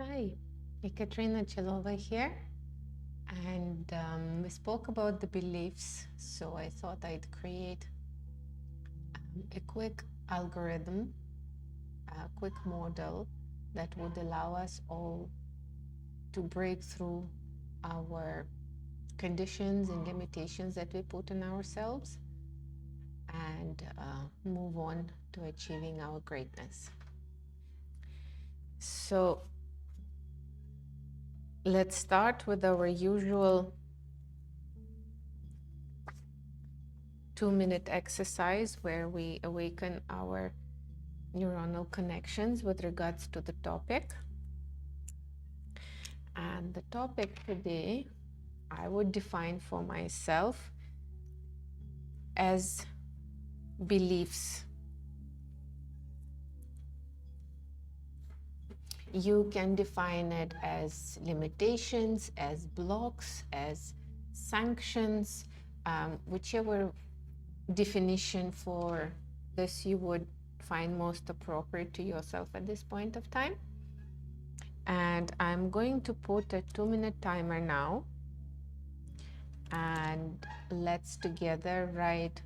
Hi, Ekaterina Chelova here, and we spoke about the beliefs, so I thought I'd create a quick algorithm, a quick model that would allow us all to break through our conditions and limitations that we put on ourselves and move on to achieving our greatness. So let's start with our usual 2-minute exercise where we awaken our neuronal connections with regards to the topic. And the topic today, I would define for myself as beliefs. You can define it as limitations, as blocks, as sanctions, whichever definition for this you would find most appropriate to yourself at this point of time. And I'm going to put a 2-minute timer now, and let's together write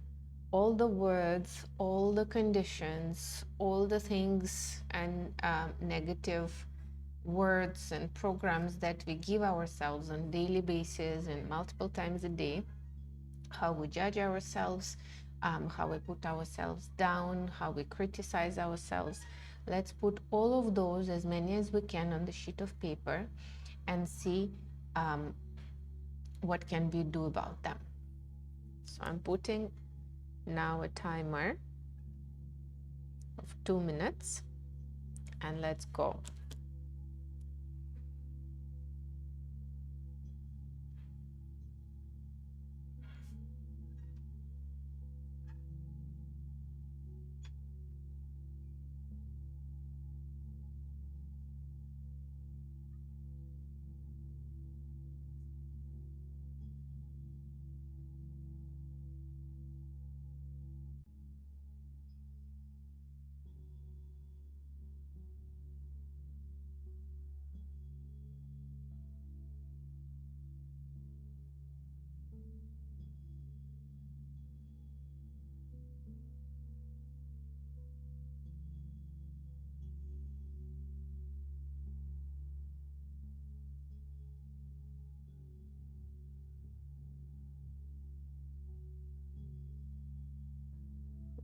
all the words, all the conditions, all the things and negative words and programs that we give ourselves on daily basis and multiple times a day, how we judge ourselves, how we put ourselves down, how we criticize ourselves. Let's put all of those, as many as we can, on the sheet of paper and see what can we do about them. So I'm putting now a timer of 2 minutes, and let's go.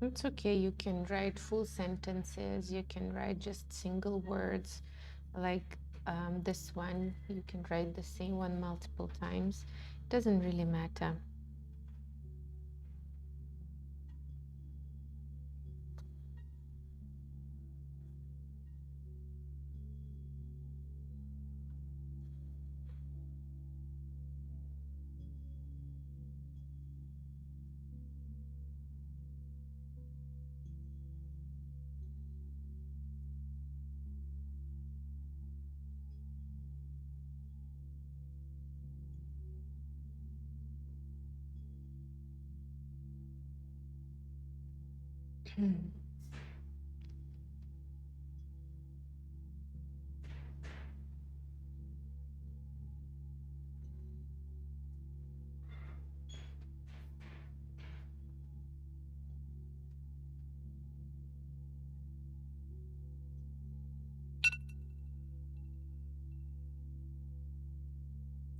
It's okay, you can write full sentences, you can write just single words like this one. You can write the same one multiple times. It doesn't really matter.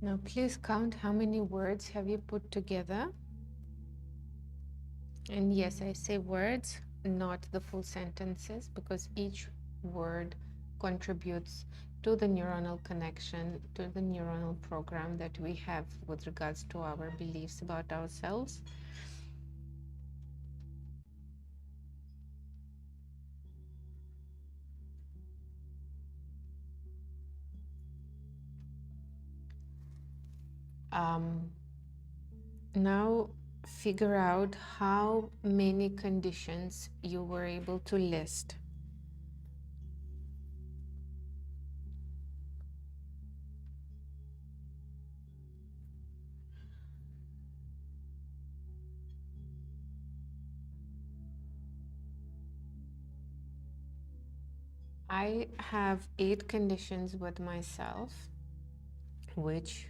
Now please count how many words have you put together. And yes, I say words, not the full sentences, because each word contributes to the neuronal connection, to the neuronal program that we have with regards to our beliefs about ourselves. Now figure out how many conditions you were able to list. I have 8 conditions with myself, which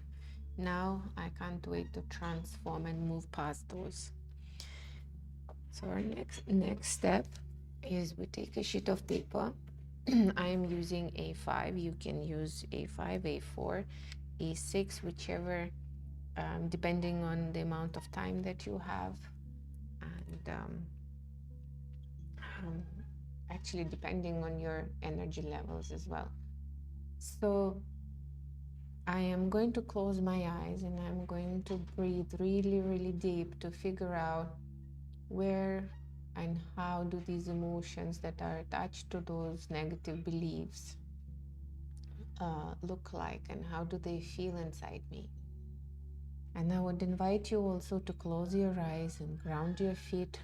now I can't wait to transform and move past those. So our next step is we take a sheet of paper. I am using A5. You can use A5, A4, A6, whichever, depending on the amount of time that you have, and actually depending on your energy levels as well. So I am going to close my eyes and I'm going to breathe really, really deep to figure out where and how do these emotions that are attached to those negative beliefs look like, and how do they feel inside me. And I would invite you also to close your eyes and ground your feet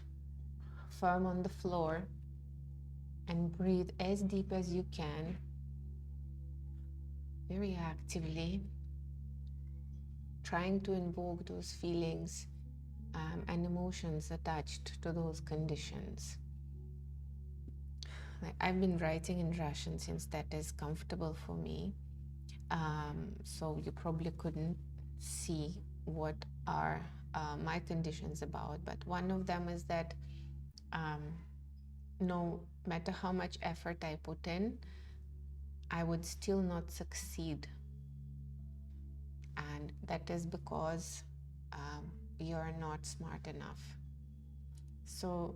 firm on the floor and breathe as deep as you can, very actively, trying to invoke those feelings and emotions attached to those conditions. Like, I've been writing in Russian since that is comfortable for me. So you probably couldn't see what are my conditions about, but one of them is that no matter how much effort I put in, I would still not succeed. And that is because you're not smart enough. So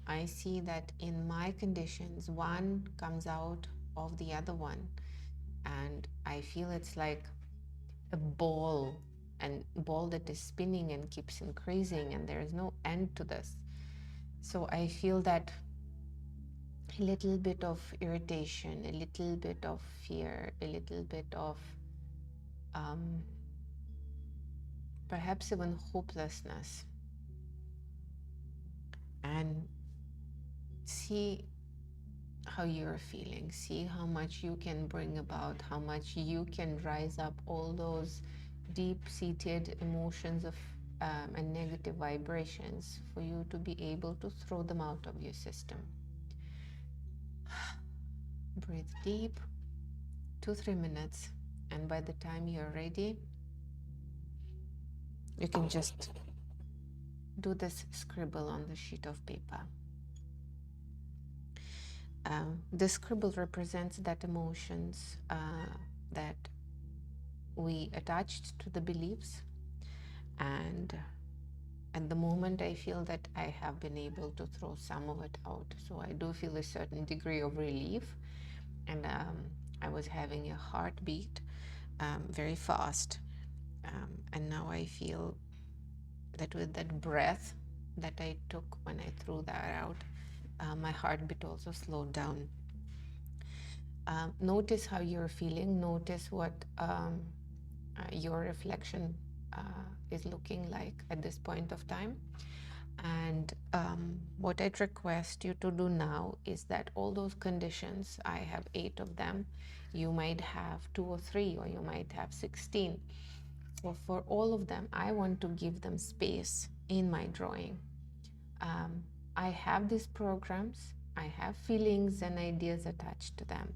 I see that in my conditions, one comes out of the other one, and I feel it's like a ball, and ball that is spinning and keeps increasing, and there is no end to this. So I feel that a little bit of irritation, a little bit of fear, a little bit of perhaps even hopelessness. And see how you're feeling, see how much you can bring about, how much you can rise up all those deep-seated emotions of and negative vibrations for you to be able to throw them out of your system. Breathe deep, 2-3 minutes, and by the time you're ready, you can just do this scribble on the sheet of paper. The scribble represents that emotions that we attached to the beliefs, and at the moment I feel that I have been able to throw some of it out. So I do feel a certain degree of relief, and I was having a heartbeat very fast, and now I feel that with that breath that I took when I threw that out, my heartbeat also slowed down. Notice how you're feeling. Notice what your reflection is looking like at this point of time. And what I'd request you to do now is that all those conditions, I have 8 of them, you might have 2 or 3, or you might have 16. So for all of them, I want to give them space in my drawing. I have these programs, I have feelings and ideas attached to them.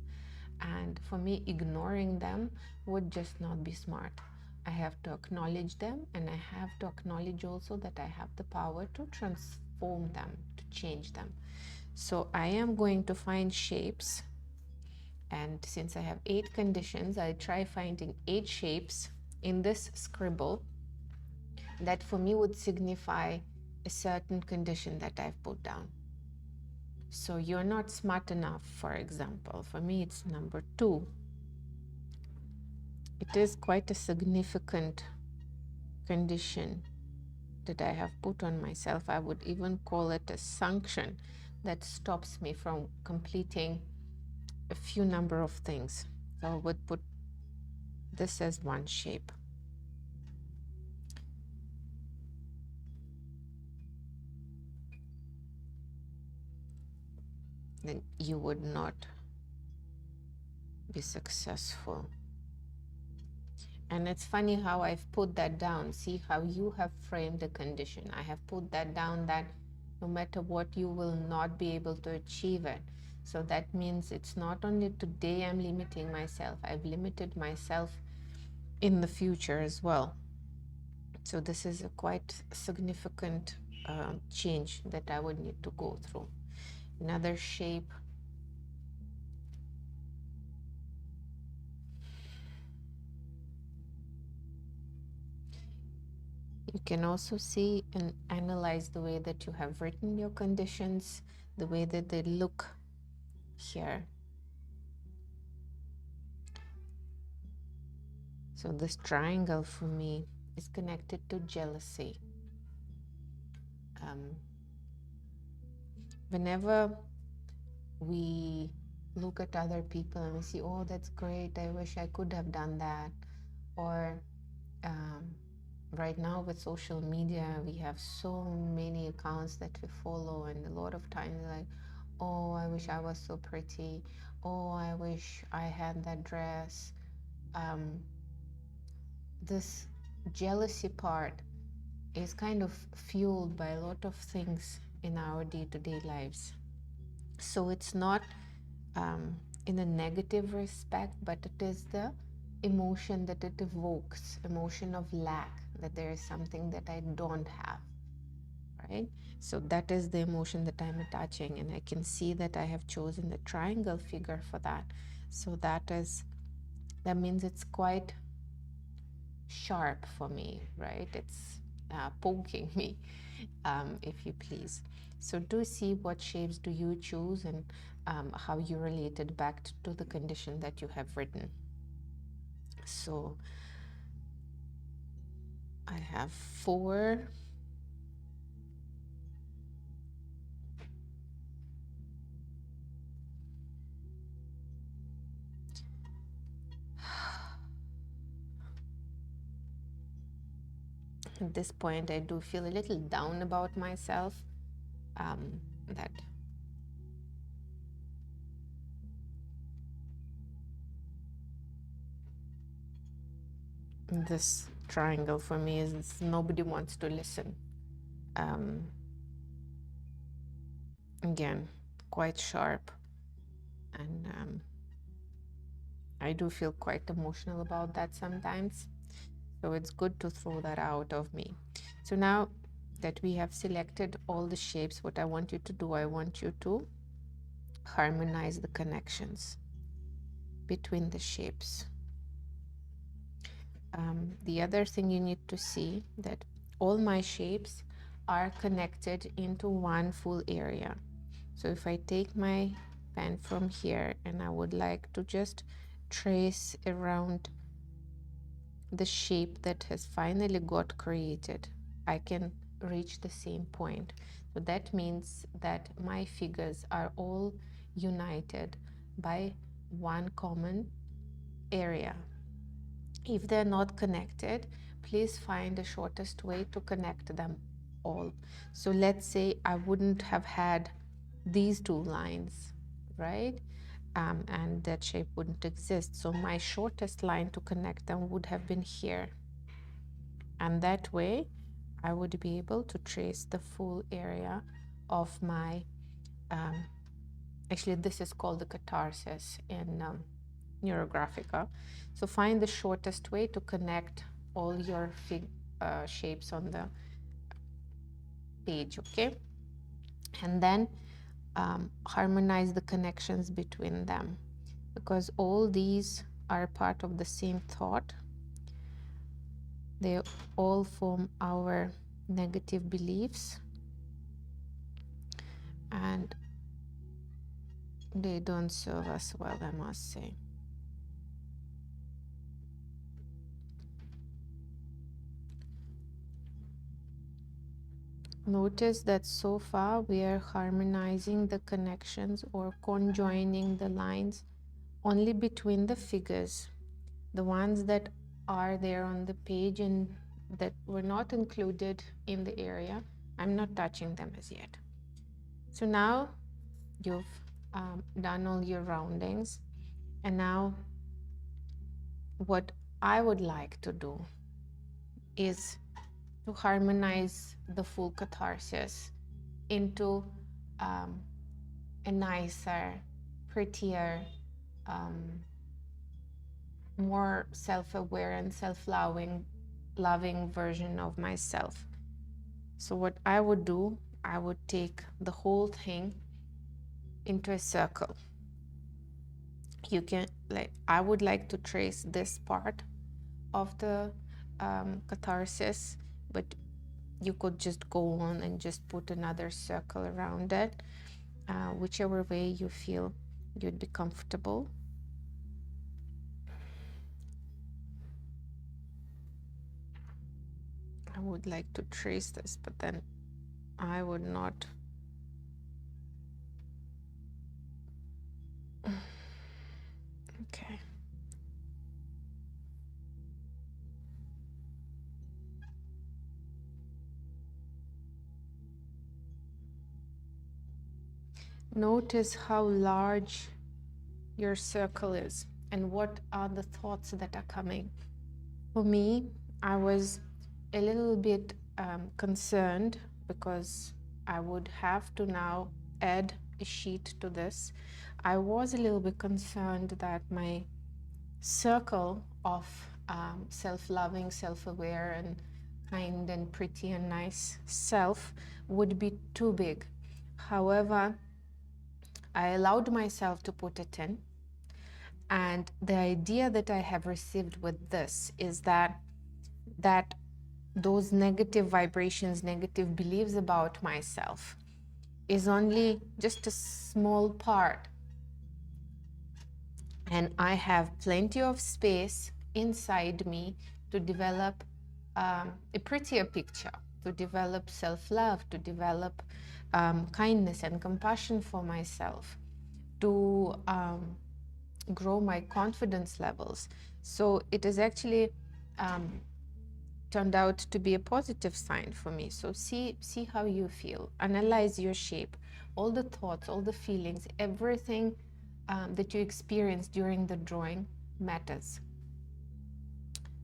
And for me, ignoring them would just not be smart. I have to acknowledge them, and I have to acknowledge also that I have the power to transform them, to change them. So I am going to find shapes, and since I have 8 conditions, I try finding 8 shapes in this scribble that for me would signify a certain condition that I've put down. So you're not smart enough, for example. For me, it's number 2. It is quite a significant condition that I have put on myself. I would even call it a sanction that stops me from completing a few number of things. So I would put this as one shape. Then you would not be successful. And it's funny how I've put that down. See how you have framed the condition. I have put that down, that no matter what, you will not be able to achieve it. So that means it's not only today I'm limiting myself, I've limited myself in the future as well. So this is a quite significant change that I would need to go through. Another shape. You can also see and analyze the way that you have written your conditions, the way that they look here. So this triangle for me is connected to jealousy. Whenever we look at other people and we see, oh, that's great, I wish I could have done that. Or right now with social media, we have so many accounts that we follow, and a lot of times like, oh, I wish I was so pretty. Oh, I wish I had that dress. This jealousy part is kind of fueled by a lot of things in our day-to-day lives. So it's not in a negative respect, but it is the emotion that it evokes, emotion of lack, that there is something that I don't have, right? So that is the emotion that I'm attaching, and I can see that I have chosen the triangle figure for that. So that means it's quite sharp for me, right? It's poking me, if you please. So do see what shapes do you choose, and how you relate it back to the condition that you have written. So I have 4. At this point, I do feel a little down about myself, that this triangle for me is nobody wants to listen. Again, quite sharp, and I do feel quite emotional about that sometimes. So it's good to throw that out of me. So now that we have selected all the shapes, what I want you to do, I want you to harmonize the connections between the shapes. The other thing you need to see that all my shapes are connected into one full area. So if I take my pen from here and I would like to just trace around the shape that has finally got created, I can reach the same point. So that means that my figures are all united by one common area. If they're not connected, please find the shortest way to connect them all. So let's say I wouldn't have had these 2 lines, right? And that shape wouldn't exist. So my shortest line to connect them would have been here. And that way, I would be able to trace the full area of my, actually this is called the catharsis in Neurographica. So find the shortest way to connect all your shapes on the page, okay? And then harmonize the connections between them, because all these are part of the same thought. They all form our negative beliefs, and they don't serve us well, I must say. Notice that so far we are harmonizing the connections or conjoining the lines only between the figures. The ones that are there on the page and that were not included in the area, I'm not touching them as yet. So now you've done all your roundings, and now what I would like to do is to harmonize the full catharsis into a nicer, prettier, more self-aware and self-loving version of myself. So what I would do, I would take the whole thing into a circle. You can, like, I would like to trace this part of the catharsis, but you could just go on and just put another circle around it, whichever way you feel you'd be comfortable. I would like to trace this, but then I would not. Okay. Notice how large your circle is and what are the thoughts that are coming. For me, I was a little bit concerned because I would have to now add a sheet to this. I was a little bit concerned that my circle of self-loving, self-aware, and kind and pretty and nice self would be too big. However, I allowed myself to put it in. And the idea that I have received with this is that those negative vibrations, negative beliefs about myself is only just a small part. And I have plenty of space inside me to develop a prettier picture, to develop self-love, to develop kindness and compassion for myself, to grow my confidence levels. So it is actually turned out to be a positive sign for me. So see how you feel. Analyze your shape, all the thoughts, all the feelings, everything that you experience during the drawing matters.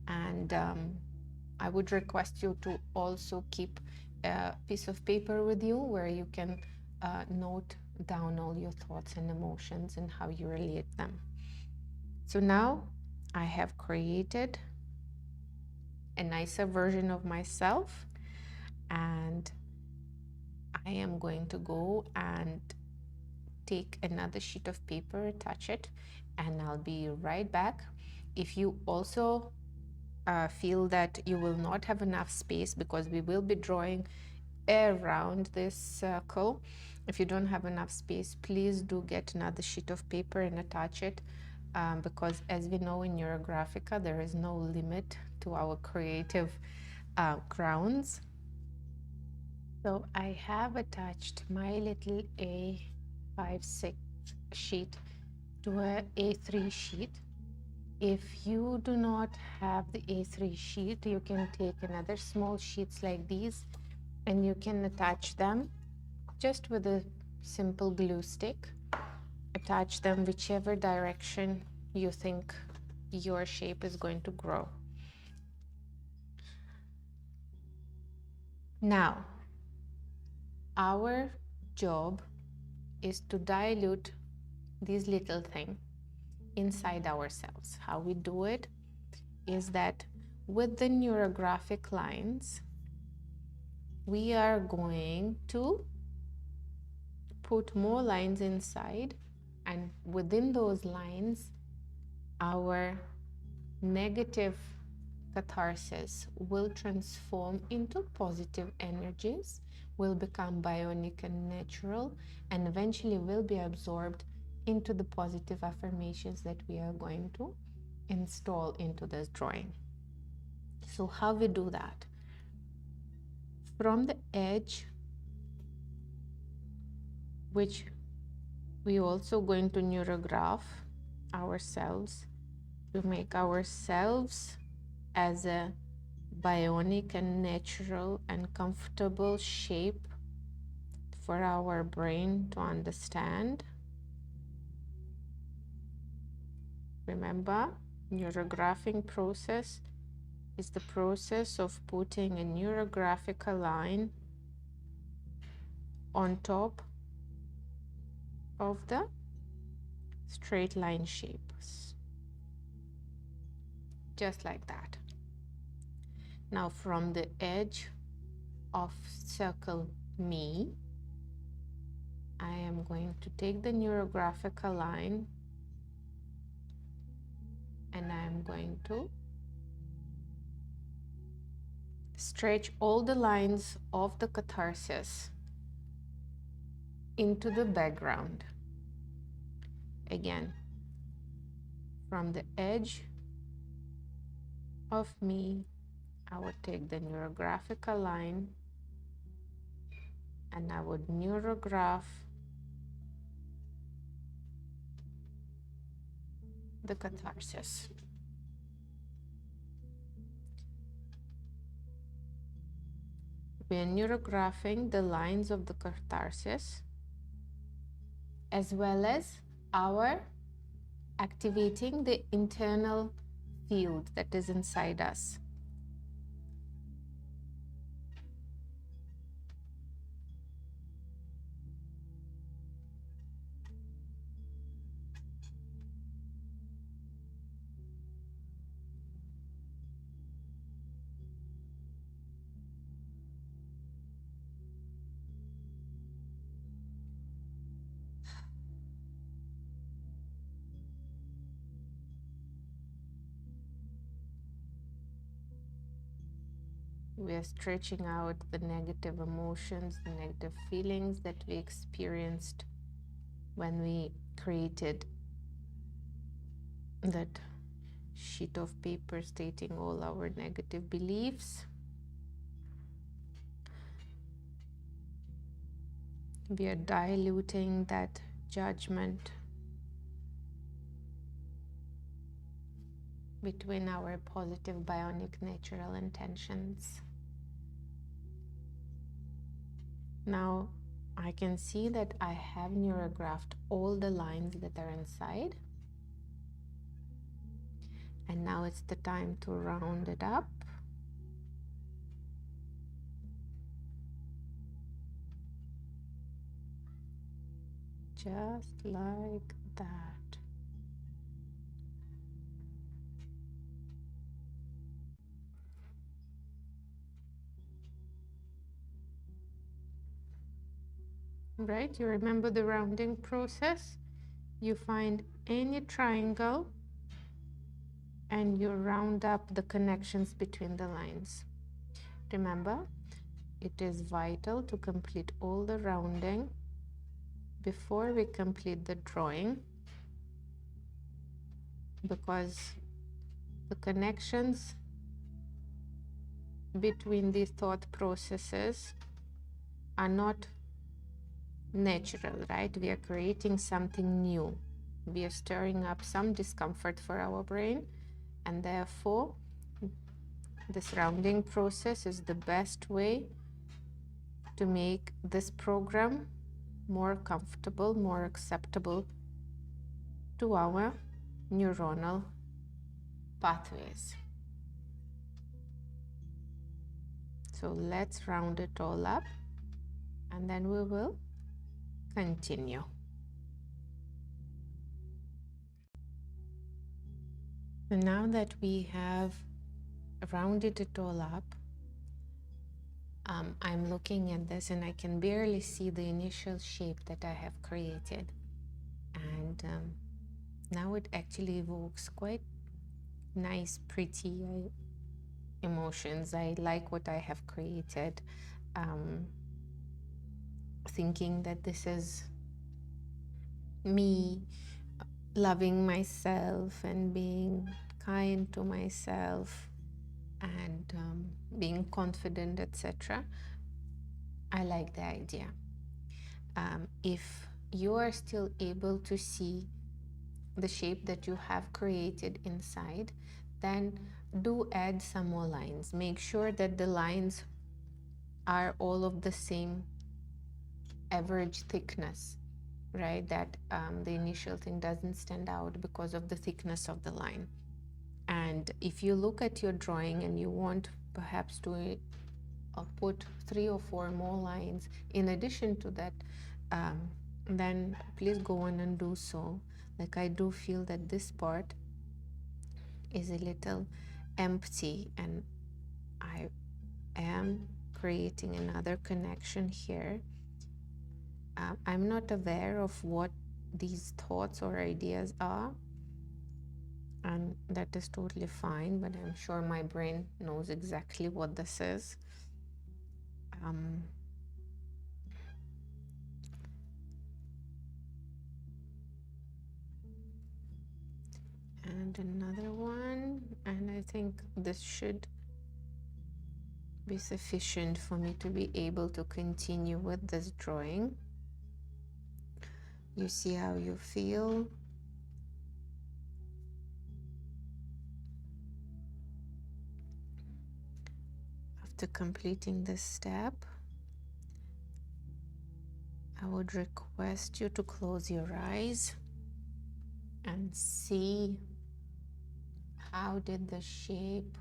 And I would request you to also keep a piece of paper with you where you can note down all your thoughts and emotions and how you relate them. So now I have created a nicer version of myself, and I am going to go and take another sheet of paper, touch it, and I'll be right back. If you also feel that you will not have enough space, because we will be drawing around this circle, if you don't have enough space, please do get another sheet of paper and attach it, because as we know in Neurographica, there is no limit to our creative grounds. So I have attached my little A5-6 sheet to a A3 sheet. If you do not have the A3 sheet, you can take another small sheets like these and you can attach them just with a simple glue stick. Attach them whichever direction you think your shape is going to grow. Now, our job is to dilute these little things inside ourselves. How we do it is that with the neurographic lines, we are going to put more lines inside, and within those lines, our negative catharsis will transform into positive energies, will become bionic and natural, and eventually will be absorbed into the positive affirmations that we are going to install into this drawing. So how we do that? From the edge, which we also going to neurograph ourselves to make ourselves as a bionic and natural and comfortable shape for our brain to understand. Remember, neurographing process is the process of putting a neurographical line on top of the straight line shapes, just like that. Now from the edge of circle me, I am going to take the Neurographica line and I am going to stretch all the lines of the catharsis into the background. Again, from the edge of me, I would take the Neurographica line and I would neurograph the catharsis. We are neurographing the lines of the catharsis as well as our activating the internal field that is inside us. We are stretching out the negative emotions, the negative feelings that we experienced when we created that sheet of paper stating all our negative beliefs. We are diluting that judgment between our positive bionic natural intentions. Now I can see that I have neurographed all the lines that are inside, and now it's the time to round it up. Just like that. Right, you remember the rounding process? You find any triangle and you round up the connections between the lines. Remember, it is vital to complete all the rounding before we complete the drawing, because the connections between these thought processes are not natural, right? We are creating something new. We are stirring up some discomfort for our brain, and therefore this rounding process is the best way to make this program more comfortable, more acceptable to our neuronal pathways. So let's round it all up and then we will continue. So now that we have rounded it all up, I'm looking at this and I can barely see the initial shape that I have created, and now it actually evokes quite nice, pretty emotions. I like what I have created, thinking that this is me loving myself and being kind to myself and being confident, etc. I like the idea. If you are still able to see the shape that you have created inside, then do add some more lines. Make sure that the lines are all of the same average thickness, right? That the initial thing doesn't stand out because of the thickness of the line. And if you look at your drawing and you want perhaps to put 3 or 4 more lines in addition to that, then please go on and do so. Like I do feel that this part is a little empty, and I am creating another connection here. I'm not aware of what these thoughts or ideas are, and that is totally fine, but I'm sure my brain knows exactly what this is. And another one, and I think this should be sufficient for me to be able to continue with this drawing. You see how you feel. After completing this step, I would request you to close your eyes and see how did the shape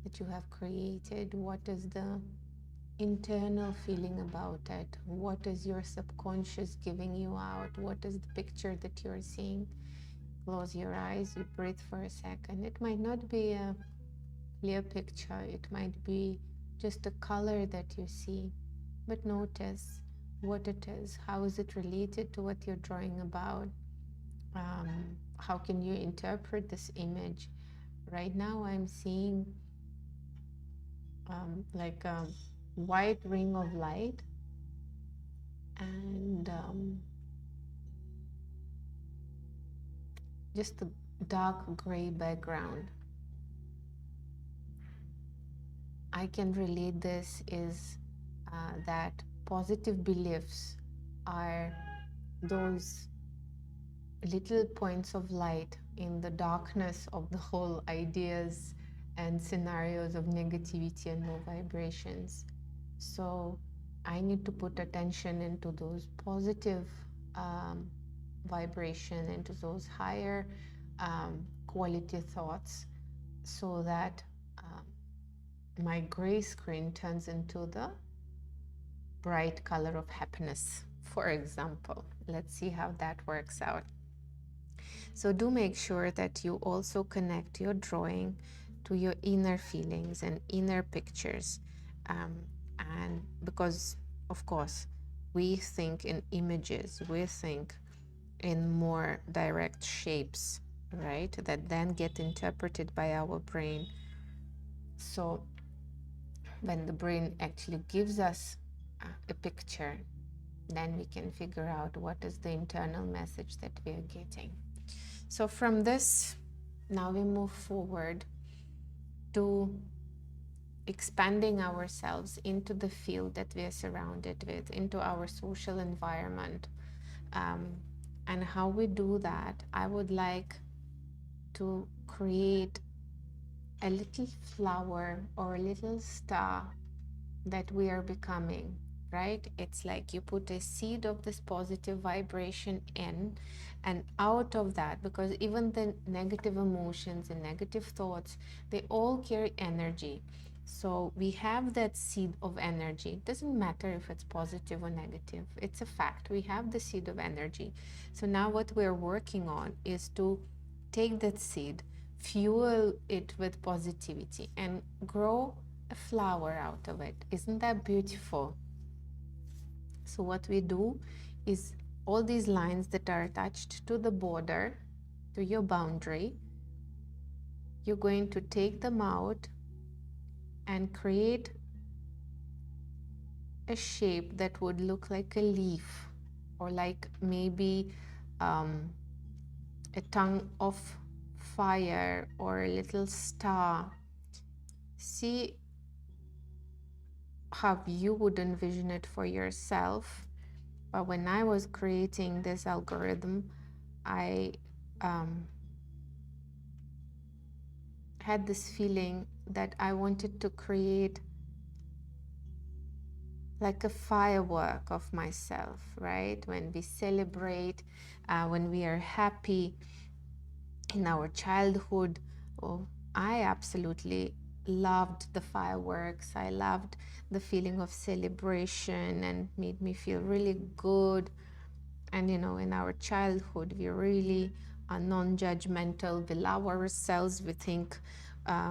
that you have created, what is the internal feeling about it, what is your subconscious giving you out, what is the picture that you're seeing. Close your eyes, you breathe for a second. It might not be a clear picture, it might be just a color that you see, but notice what it is. How is it related to what you're drawing about? How can you interpret this image? Right now I'm seeing like a white ring of light and just a dark gray background. I can relate this is that positive beliefs are those little points of light in the darkness of the whole ideas and scenarios of negativity and low vibrations. So I need to put attention into those positive vibration, into those higher quality thoughts, so that my gray screen turns into the bright color of happiness, for example. Let's see how that works out. So do make sure that you also connect your drawing to your inner feelings and inner pictures. And because, of course, we think in images, we think in more direct shapes, right? That then get interpreted by our brain. So when the brain actually gives us a picture, then we can figure out what is the internal message that we are getting. So from this, now we move forward to expanding ourselves into the field that we are surrounded with, into our social environment. And how we do that, I would like to create a little flower or a little star that we are becoming, right? It's like you put a seed of this positive vibration in, and out of that, because even the negative emotions and negative thoughts, they all carry energy. So we have that seed of energy. It doesn't matter if it's positive or negative. It's a fact. We have the seed of energy. So now what we're working on is to take that seed, fuel it with positivity, and grow a flower out of it. Isn't that beautiful? So what we do is all these lines that are attached to the border, to your boundary, you're going to take them out and create a shape that would look like a leaf, or like maybe a tongue of fire or a little star. See how you would envision it for yourself. But when I was creating this algorithm, I had this feeling that I wanted to create like a firework of myself, right? When we celebrate, when we are happy in our childhood. Oh, I absolutely loved the fireworks. I loved the feeling of celebration and made me feel really good. And you know, in our childhood, we really non-judgmental. We love ourselves. We think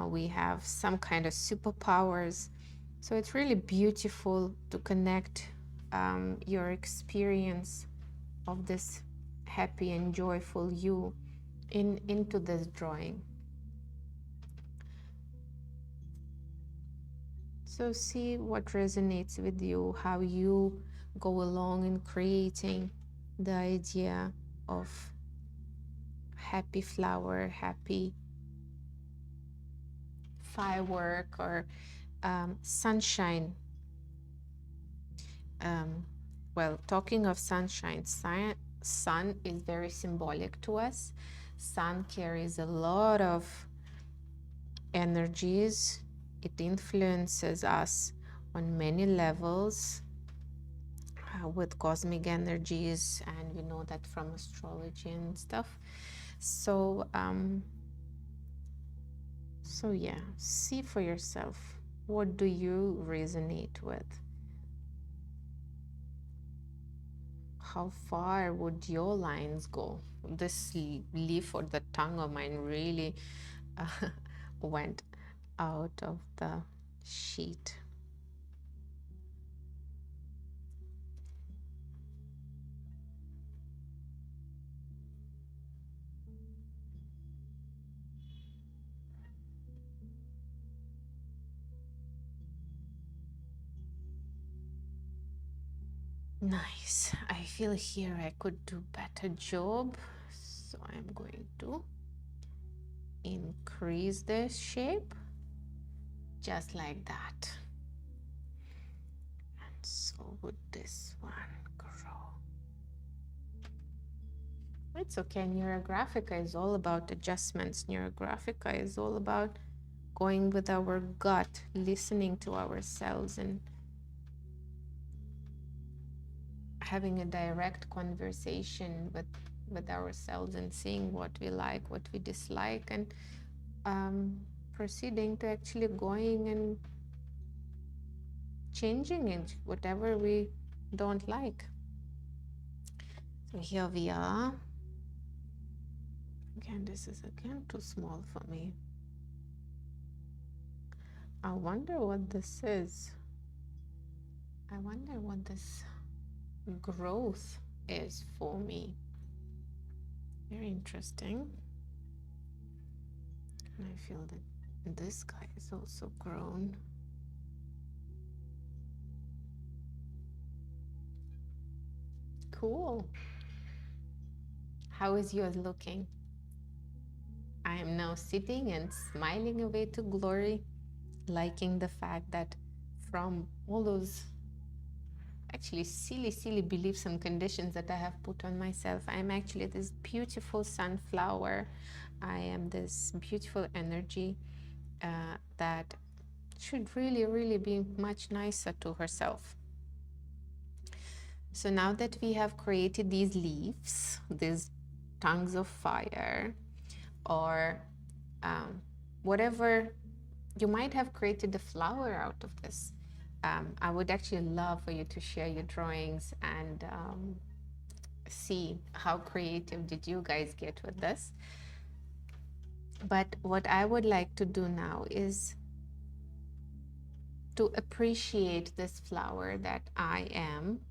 we have some kind of superpowers. So it's really beautiful to connect your experience of this happy and joyful you into this drawing. So see what resonates with you, how you go along in creating the idea of happy flower, happy firework, or sunshine. Well, talking of sunshine, sun is very symbolic to us. Sun carries a lot of energies. It influences us on many levels with cosmic energies, and we know that from astrology and stuff. So so yeah, see for yourself, what do you resonate with? How far would your lines go? This leaf or the tongue of mine really went out of the sheet. Nice. I feel here I could do better job, so I'm going to increase the shape just like that. And so would this one grow. It's okay. Neurographica is all about adjustments. Neurographica is all about going with our gut, listening to ourselves, and having a direct conversation with ourselves, and seeing what we like, what we dislike, and proceeding to actually going and changing it, whatever we don't like. So here we are. Again, this is again too small for me. I wonder what this is. I wonder what this growth is for me. Very interesting. And I feel that this guy is also grown. Cool. How is yours looking? I am now sitting and smiling away to glory, liking the fact that from all those actually silly beliefs and conditions that I have put on myself, I am actually this beautiful sunflower. I am this beautiful energy that should really be much nicer to herself. So now that we have created these leaves, these tongues of fire, or whatever, you might have created a flower out of this. I would actually love for you to share your drawings and see how creative did you guys get with this. But what I would like to do now is to appreciate this flower that I am,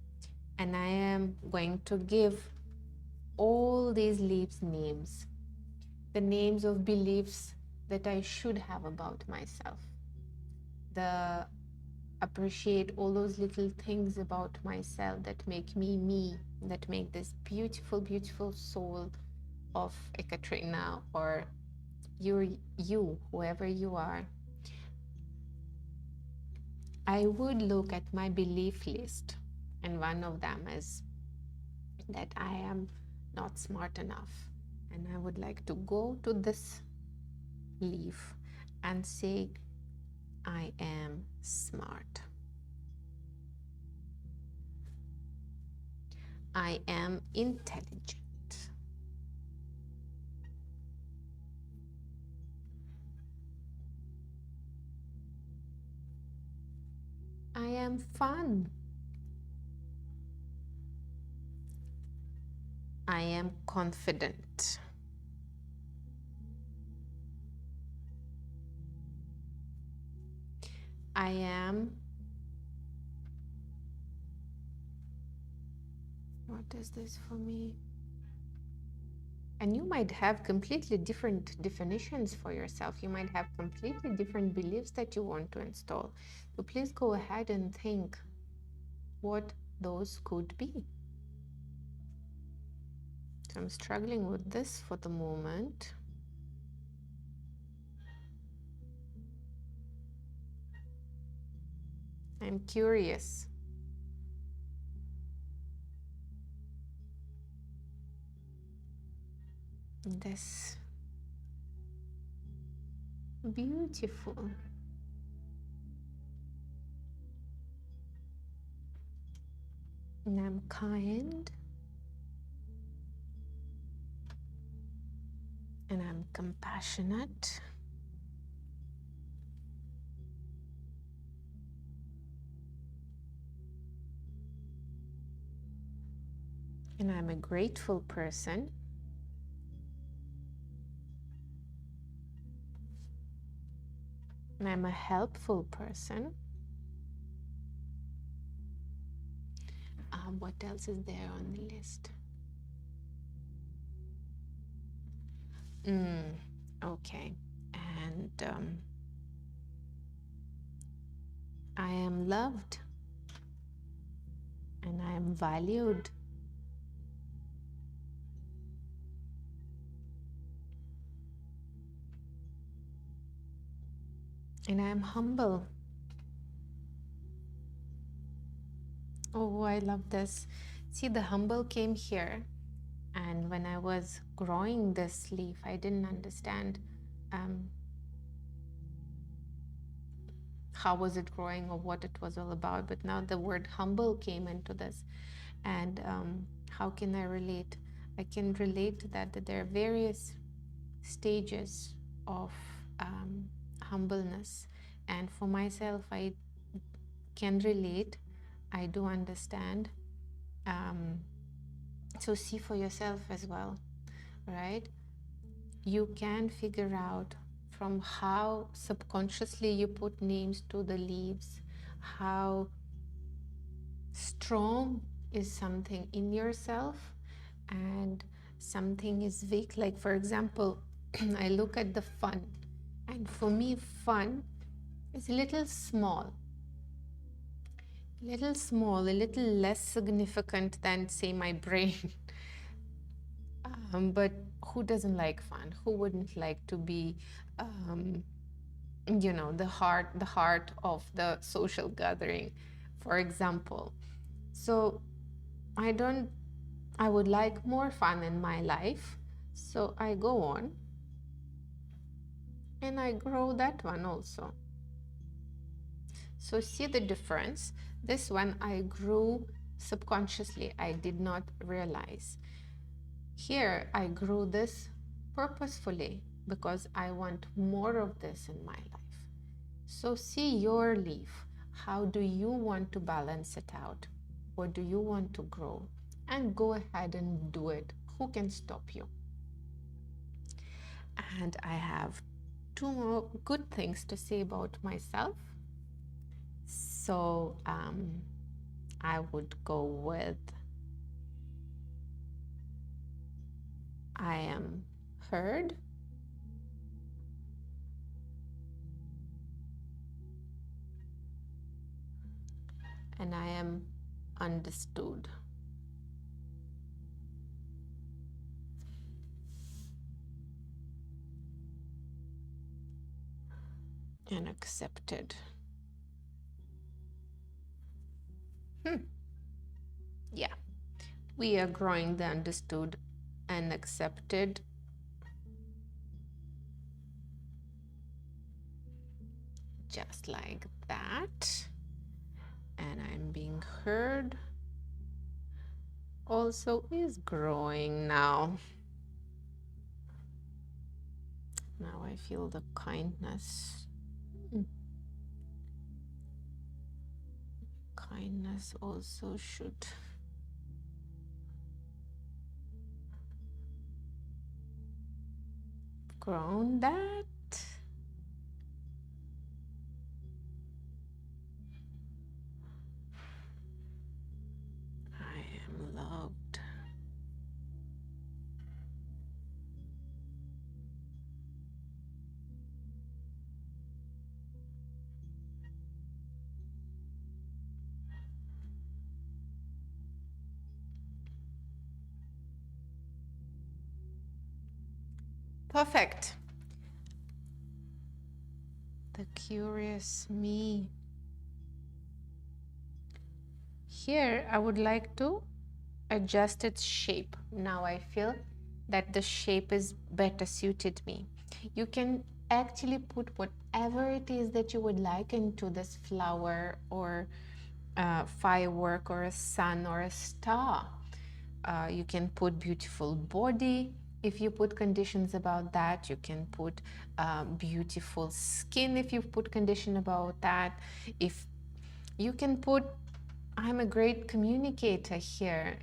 and I am going to give all these leaves names, the names of beliefs that I should have about myself, appreciate all those little things about myself that make me me, that make this beautiful soul of Ekaterina, or you, whoever you are. I would look at my belief list, and one of them is that I am not smart enough, and I would like to go to this leaf and say, I am smart. I am intelligent. I am fun. I am confident. I am. What is this for me? And you might have completely different definitions for yourself. You might have completely different beliefs that you want to install. So please go ahead and think what those could be. So I'm struggling with this for the moment. I'm curious. This beautiful. And I'm kind. And I'm compassionate. And I'm a grateful person. And I'm a helpful person. What else is there on the list? Okay. And I am loved. And I am valued. And I am humble. Oh, I love this. See, the humble came here. And when I was growing this leaf, I didn't understand how was it growing or what it was all about. But now the word humble came into this. And how can I relate? I can relate to that there are various stages of humbleness. And for myself, I can relate. I do understand. So see for yourself as well, right? You can figure out from how subconsciously you put names to the leaves, how strong is something in yourself and something is weak. Like, for example, I look at the fun, and for me, fun is a little small, a little less significant than, say, my brain. But who doesn't like fun? Who wouldn't like to be, the heart of the social gathering, for example? So I would like more fun in my life. So I go on and I grow that one also. So see the difference. This one I grew subconsciously. I did not realize. Here I grew this purposefully because I want more of this in my life. So see your leaf. How do you want to balance it out? What do you want to grow? And go ahead and do it. Who can stop you? And I have two more good things to say about myself. So I would go with I am heard. And I am understood. And accepted. Yeah, we are growing the understood and accepted. Just like that. And I'm being heard also is growing now. Now I feel the kindness. Kindness also should ground that. Perfect. The curious me. Here, I would like to adjust its shape. Now I feel that the shape is better suited me. You can actually put whatever it is that you would like into this flower or firework or a sun or a star. You can put beautiful body. If you put conditions about that, you can put beautiful skin. If you put condition about that, if you can put, I'm a great communicator here.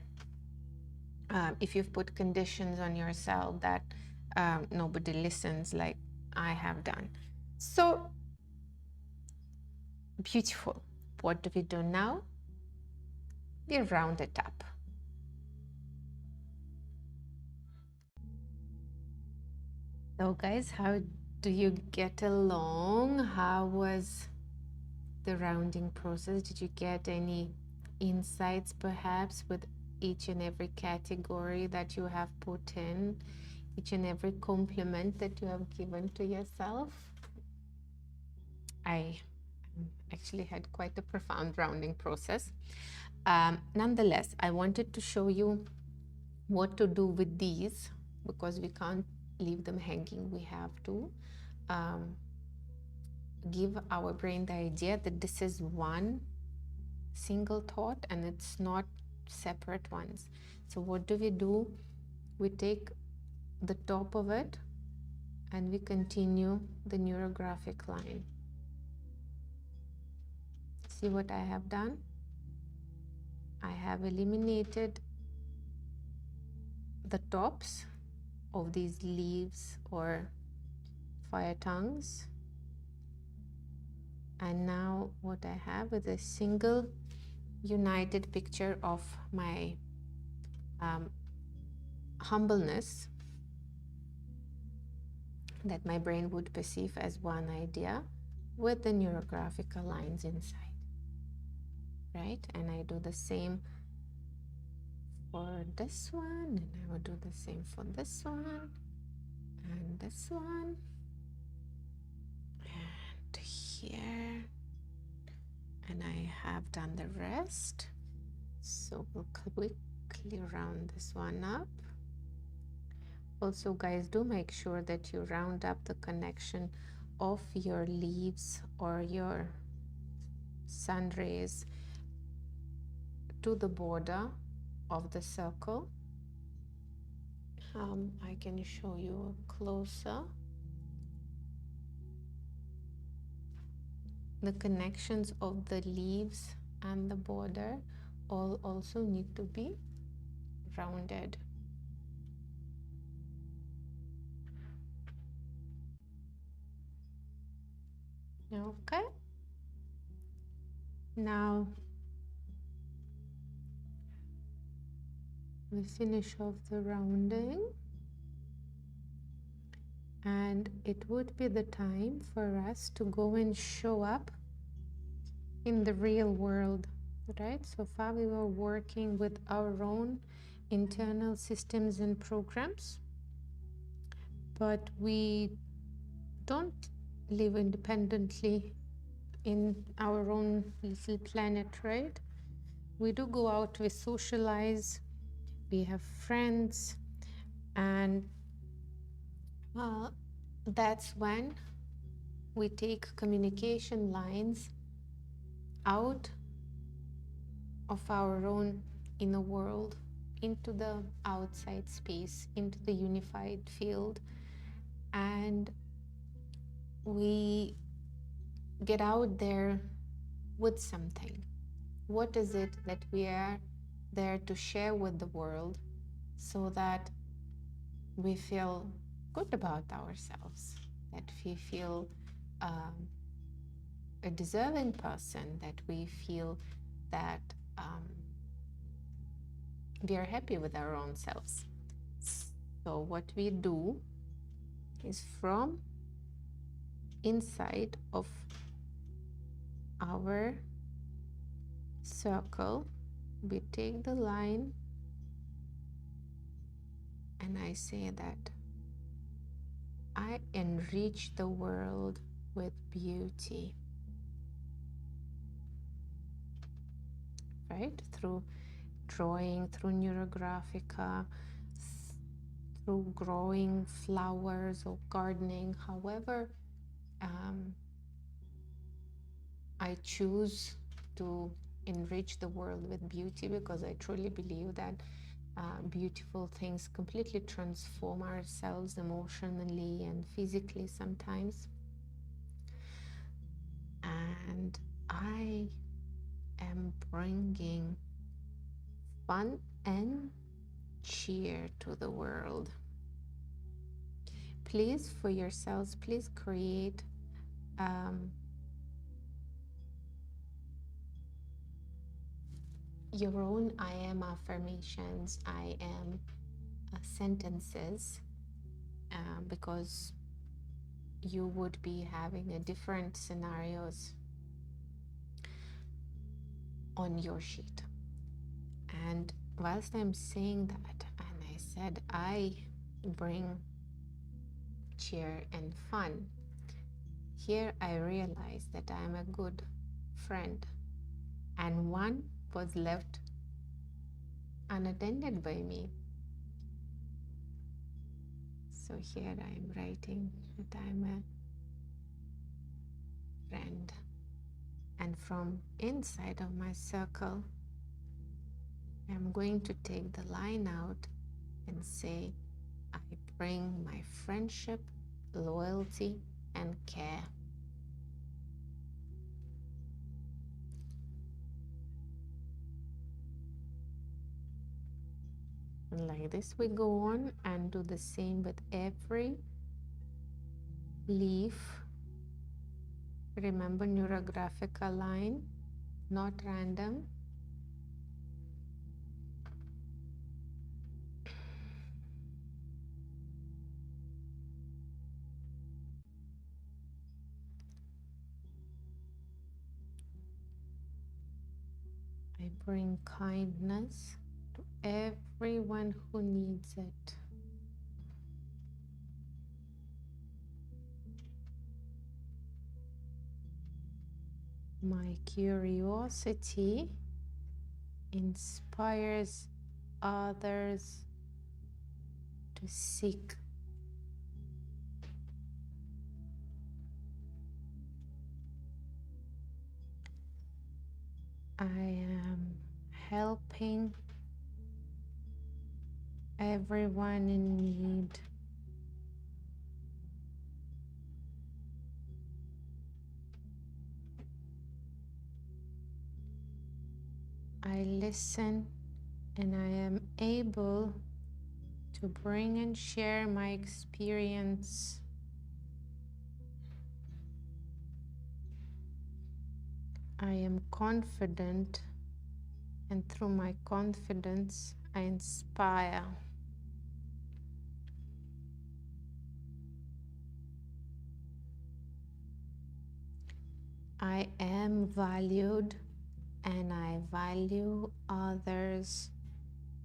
If you've put conditions on yourself that nobody listens like I have done. So beautiful. What do we do now? We round it up. So guys, how do you get along? How was the rounding process? Did you get any insights perhaps with each and every category that you have put in, each and every compliment that you have given to yourself? I actually had quite a profound rounding process. Nonetheless, I wanted to show you what to do with these, because we can't leave them hanging. We have to give our brain the idea that this is one single thought and it's not separate ones. So what do? We take the top of it and we continue the neurographic line. See what I have done? I have eliminated the tops of these leaves or fire tongues, and now what I have is a single united picture of my humbleness that my brain would perceive as one idea with the neurographical lines inside, right? And I do the same for this one, and I will do the same for this one and this one and here, and I have done the rest. So we'll quickly round this one up. Also guys, do make sure that you round up the connection of your leaves or your sun rays to the border of the circle. I can show you closer. The connections of the leaves and the border all also need to be rounded. Okay. Now we finish off the rounding, and it would be the time for us to go and show up in the real world, right? So far we were working with our own internal systems and programs, but we don't live independently in our own little planet, right? We do go out, we socialize, we have friends, and that's when we take communication lines out of our own inner world into the outside space, into the unified field, and we get out there with something. What is it that we are there to share with the world so that we feel good about ourselves, that we feel a deserving person, that we feel that we are happy with our own selves. So what we do is, from inside of our circle, we take the line and I say that I enrich the world with beauty, right? Through drawing, through Neurographica, through growing flowers or gardening, however I choose to enrich the world with beauty, because I truly believe that beautiful things completely transform ourselves emotionally and physically sometimes. And I am bringing fun and cheer to the world. Please, for yourselves, please create your own I am affirmations, I am sentences, because you would be having a different scenarios on your sheet. And whilst I'm saying that, and I said I bring cheer and fun, here I realize that I'm a good friend, and one was left unattended by me. So here I'm writing that I'm a friend, and from inside of my circle I'm going to take the line out and say, I bring my friendship, loyalty, and care. And like this, we go on and do the same with every leaf. Remember, Neurographica line, not random. I bring kindness to everyone who needs it. My curiosity inspires others to seek. I am helping everyone in need. I listen and I am able to bring and share my experience. I am confident, and through my confidence, I inspire. I am valued, and I value others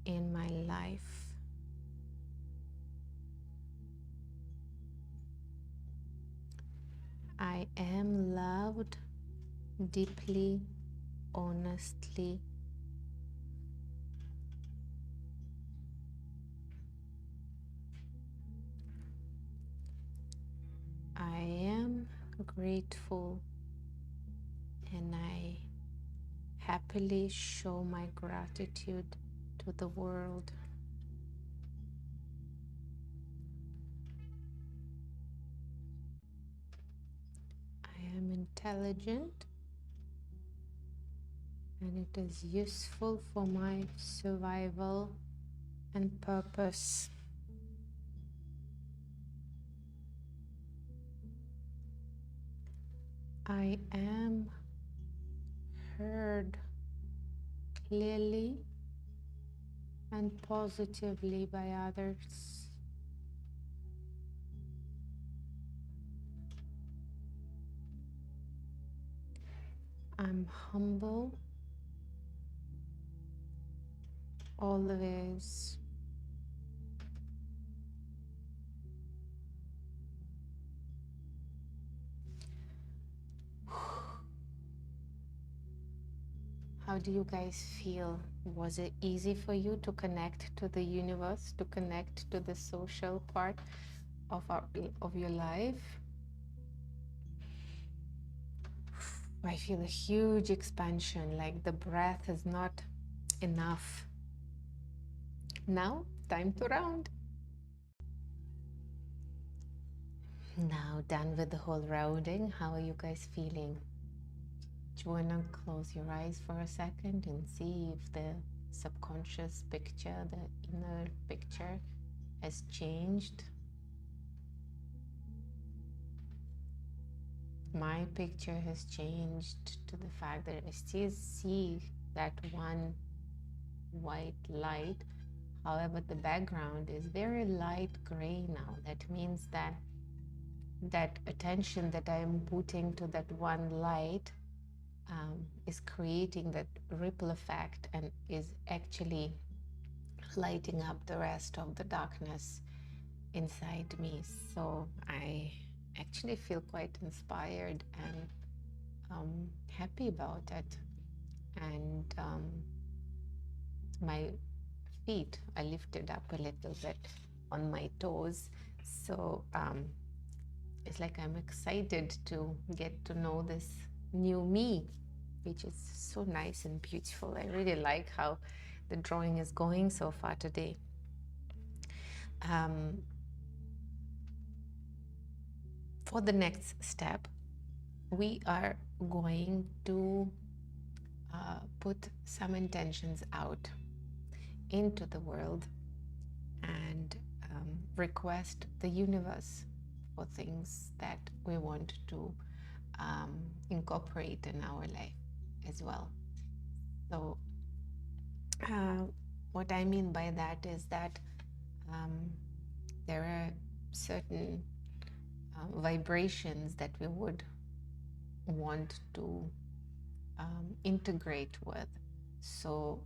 in my life. I am loved deeply, honestly. I am grateful, and I happily show my gratitude to the world. I am intelligent, and it is useful for my survival and purpose. I am heard clearly and positively by others. I'm humble always. How do you guys feel? Was it easy for you to connect to the universe, to connect to the social part of your life? I feel a huge expansion, like the breath is not enough. Now, time to round. Now, done with the whole rounding, how are you guys feeling? Do you want to close your eyes for a second and see if the subconscious picture, the inner picture, has changed? My picture has changed to the fact that I still see that one white light. However, the background is very light gray now. That means that attention that I am putting to that one light is creating that ripple effect and is actually lighting up the rest of the darkness inside me. So I actually feel quite inspired and happy about it. And my feet are lifted up a little bit on my toes. So it's like I'm excited to get to know this new me, which is so nice and beautiful. I really like how the drawing is going so far today. For the next step, we are going to put some intentions out into the world and request the universe for things that we want to incorporate in our life as well. So what I mean by that is that there are certain vibrations that we would want to integrate with. So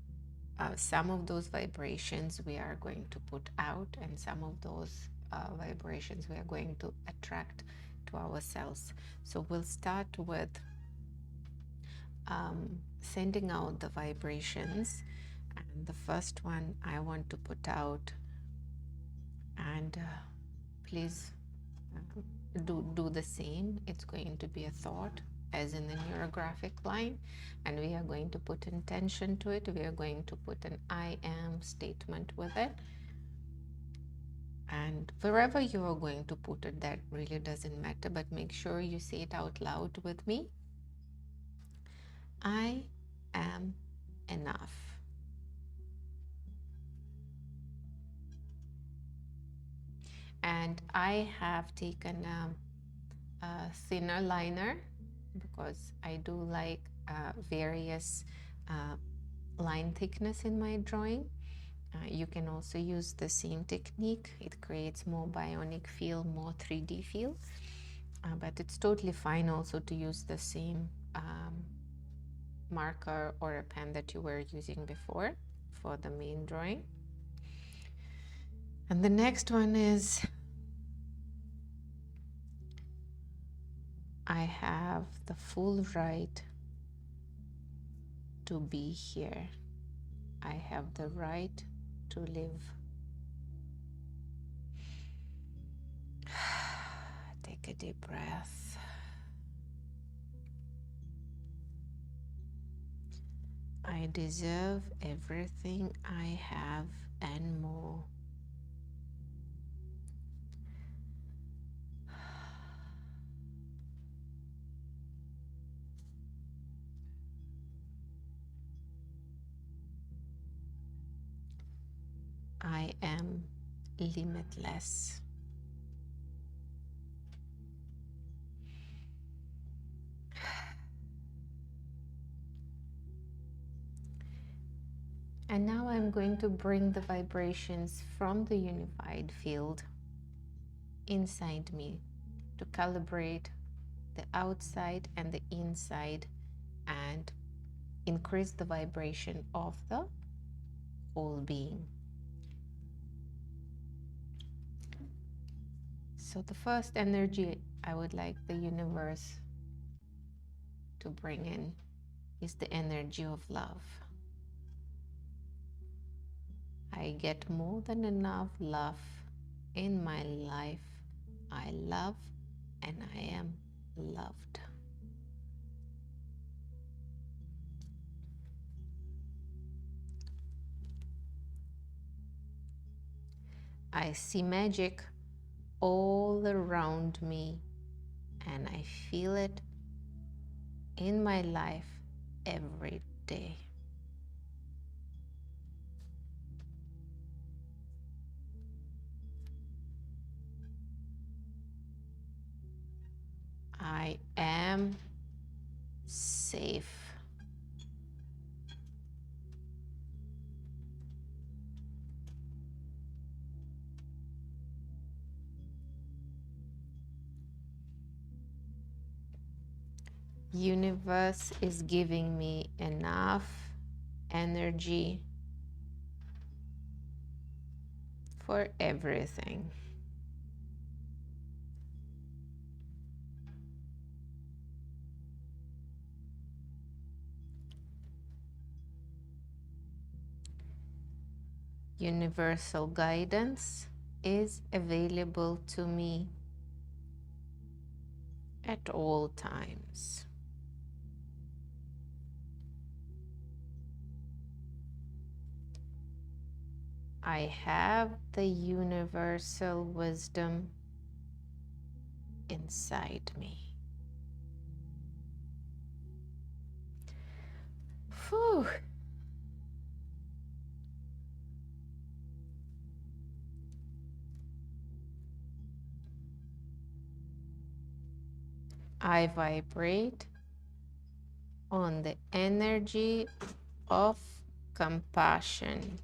some of those vibrations we are going to put out, and some of those vibrations we are going to attract to ourselves. So we'll start with sending out the vibrations, and the first one I want to put out, and please do the same. It's going to be a thought as in the neurographic line, and we are going to put intention to it. We are going to put an I am statement with it, and wherever you are going to put it, that really doesn't matter, but make sure you say it out loud with me. I am enough. And I have taken a thinner liner because I do like various line thickness in my drawing. You can also use the same technique. It creates more bionic feel, more 3D feel, but it's totally fine also to use the same marker or a pen that you were using before for the main drawing. And the next one is I have the full right to be here. I have the right to live. Take a deep breath. I deserve everything I have and more. I am limitless. And now I'm going to bring the vibrations from the unified field inside me to calibrate the outside and the inside and increase the vibration of the whole being. So the first energy I would like the universe to bring in is the energy of love. I get more than enough love in my life. I love and I am loved. I see magic all around me and I feel it in my life every day. I am safe. Universe is giving me enough energy for everything. Universal guidance is available to me at all times. I have the universal wisdom inside me. Whew. I vibrate on the energy of compassion.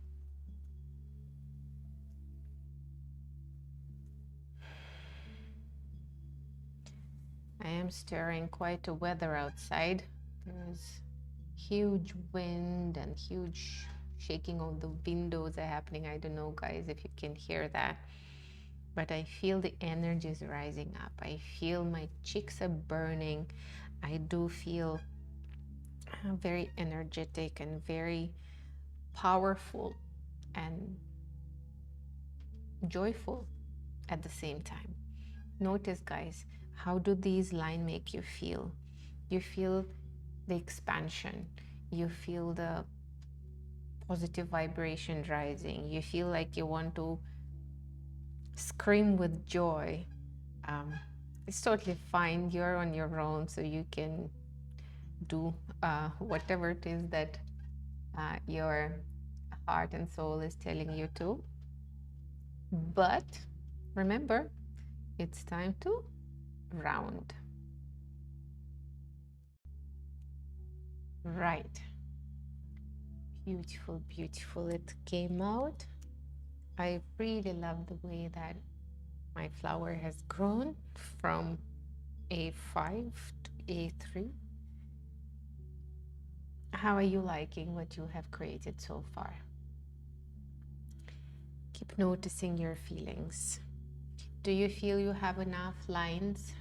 I am stirring quite a weather outside. There's huge wind and huge shaking of the windows are happening. I don't know, guys, if you can hear that. But I feel the energy is rising up. I feel my cheeks are burning. I do feel very energetic and very powerful and joyful at the same time. Notice, guys, how do these lines make you feel? You feel the expansion. You feel the positive vibration rising. You feel like you want to scream with joy. It's totally fine. You're on your own, so you can do whatever it is that your heart and soul is telling you to. But remember, it's time to round. Right. Beautiful, beautiful. It came out. I really love the way that my flower has grown from A5 to A3. How are you liking what you have created so far? Keep noticing your feelings. Do you feel you have enough lines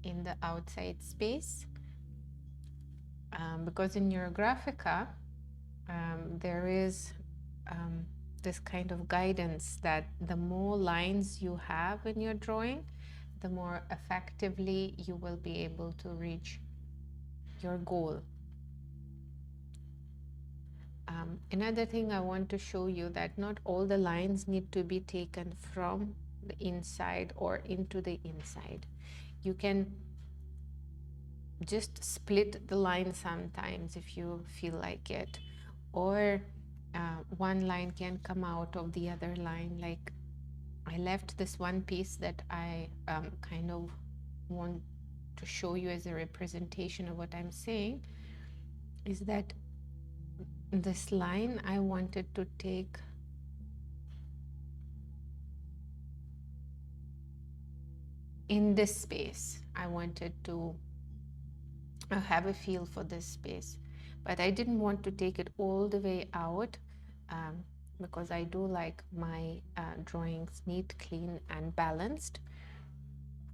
in the outside space? Because in Neurographica, there is this kind of guidance that the more lines you have in your drawing, the more effectively you will be able to reach your goal. Another thing I want to show you that not all the lines need to be taken from the inside or into the inside. You can just split the line sometimes if you feel like it, or one line can come out of the other line. Like I left this one piece that I kind of want to show you as a representation of what I'm saying, is that this line I wanted to take in this space. I wanted to have a feel for this space, but I didn't want to take it all the way out because I do like my drawings neat, clean, and balanced.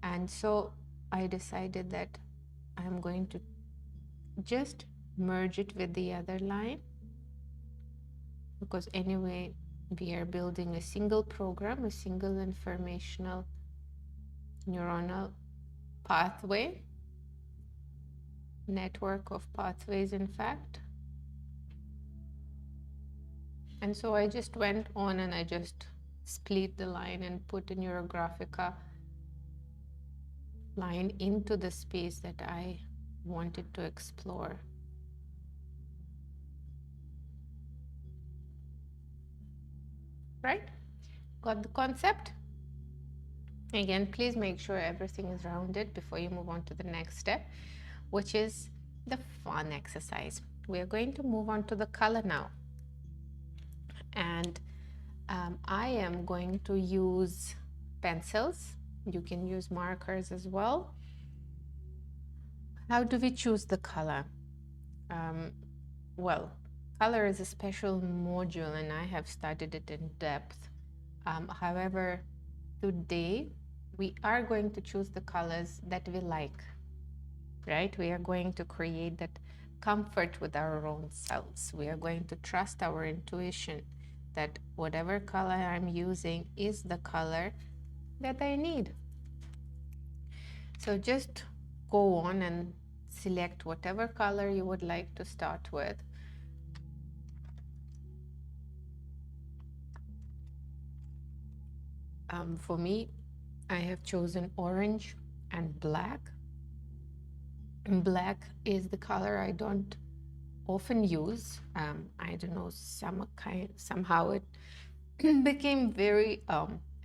And so I decided that I'm going to just merge it with the other line, because anyway we are building a single program, a single informational neuronal pathway, network of pathways in fact. And so I just went on and I just split the line and put a Neurographica line into the space that I wanted to explore. Right? Got the concept? Again, please make sure everything is rounded before you move on to the next step, which is the fun exercise. We are going to move on to the color now. And I am going to use pencils. You can use markers as well. How do we choose the color? Well, color is a special module and I have studied it in depth. However, today we are going to choose the colors that we like, right? We are going to create that comfort with our own selves. We are going to trust our intuition that whatever color I'm using is the color that I need. So just go on and select whatever color you would like to start with. For me, I have chosen orange and black. And black is the color I don't often use. I don't know, somehow it became very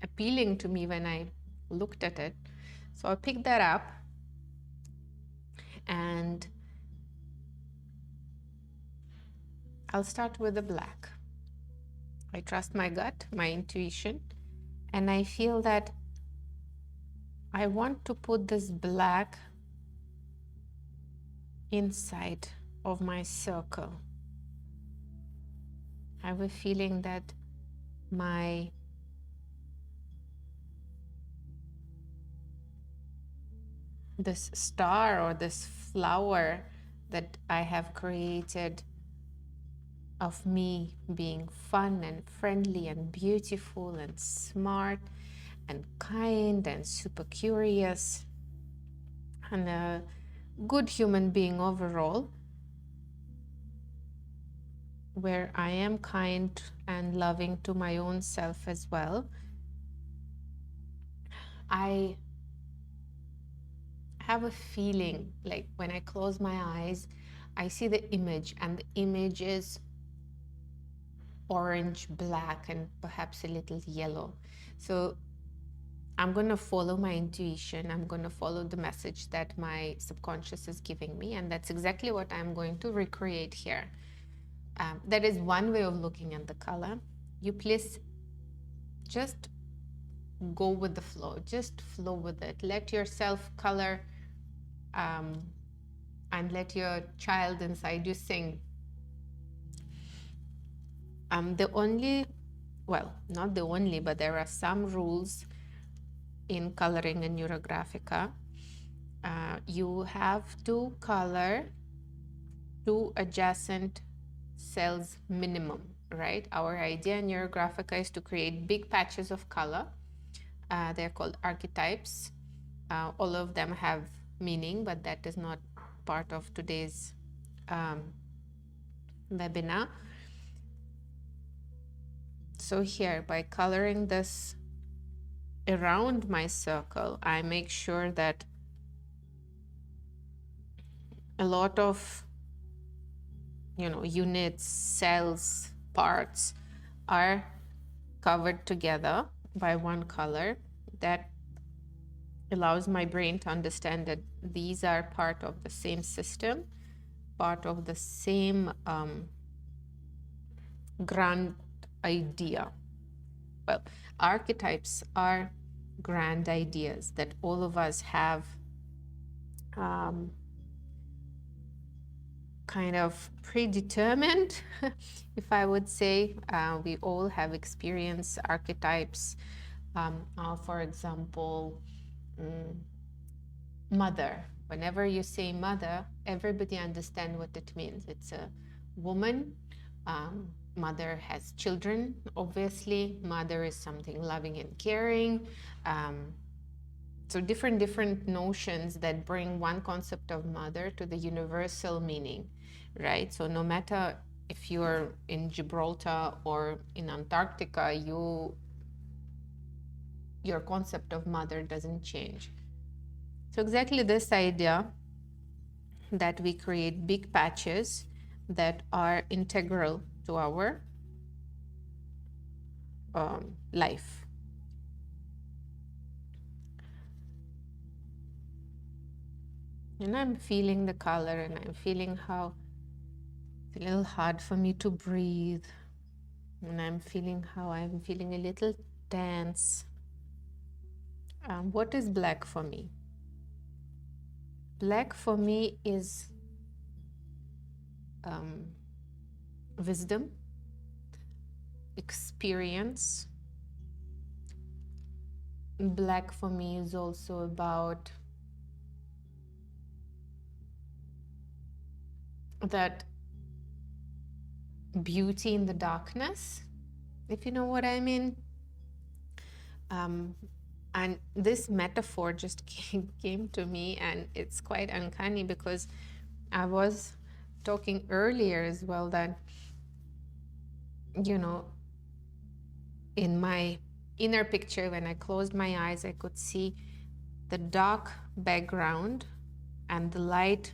appealing to me when I looked at it. So I picked that up and I'll start with the black. I trust my gut, my intuition, and I feel that I want to put this black inside of my circle. I have a feeling that this star or this flower that I have created of me being fun and friendly and beautiful and smart and kind and super curious and a good human being overall, where I am kind and loving to my own self as well. I have a feeling like when I close my eyes, I see the image, and the image is orange, black, and perhaps a little yellow. So I'm going to follow my intuition. I'm going to follow the message that my subconscious is giving me, and that's exactly what I'm going to recreate here. That is one way of looking at the color. You please just go with the flow. Just flow with it. Let yourself color and let your child inside you sing. Not the only, but there are some rules in coloring in Neurographica. You have to color 2 adjacent cells minimum, right? Our idea in Neurographica is to create big patches of color. They're called archetypes. All of them have meaning, but that is not part of today's webinar. So here, by coloring this around my circle, I make sure that a lot of units, cells, parts are covered together by one color. That allows my brain to understand that these are part of the same system, part of the same grand idea. Well, archetypes are grand ideas that all of us have kind of predetermined, if I would say. We all have experienced archetypes. For example, mother, Whenever you say mother, everybody understands what it means. It's a woman. Mother has children, obviously. Mother is something loving and caring. Um, so different notions that bring one concept of mother to the universal meaning, right? So no matter if you're in Gibraltar or in Antarctica, your concept of mother doesn't change. So exactly this idea that we create big patches that are integral to our life. And I'm feeling the color, and I'm feeling how it's a little hard for me to breathe. And I'm feeling how I'm feeling a little tense. What is black for me? Black for me is wisdom, experience. Black for me is also about that beauty in the darkness, if you know what I mean. And this metaphor just came to me, and it's quite uncanny because I was talking earlier as well that, you know, in my inner picture, when I closed my eyes, I could see the dark background and the light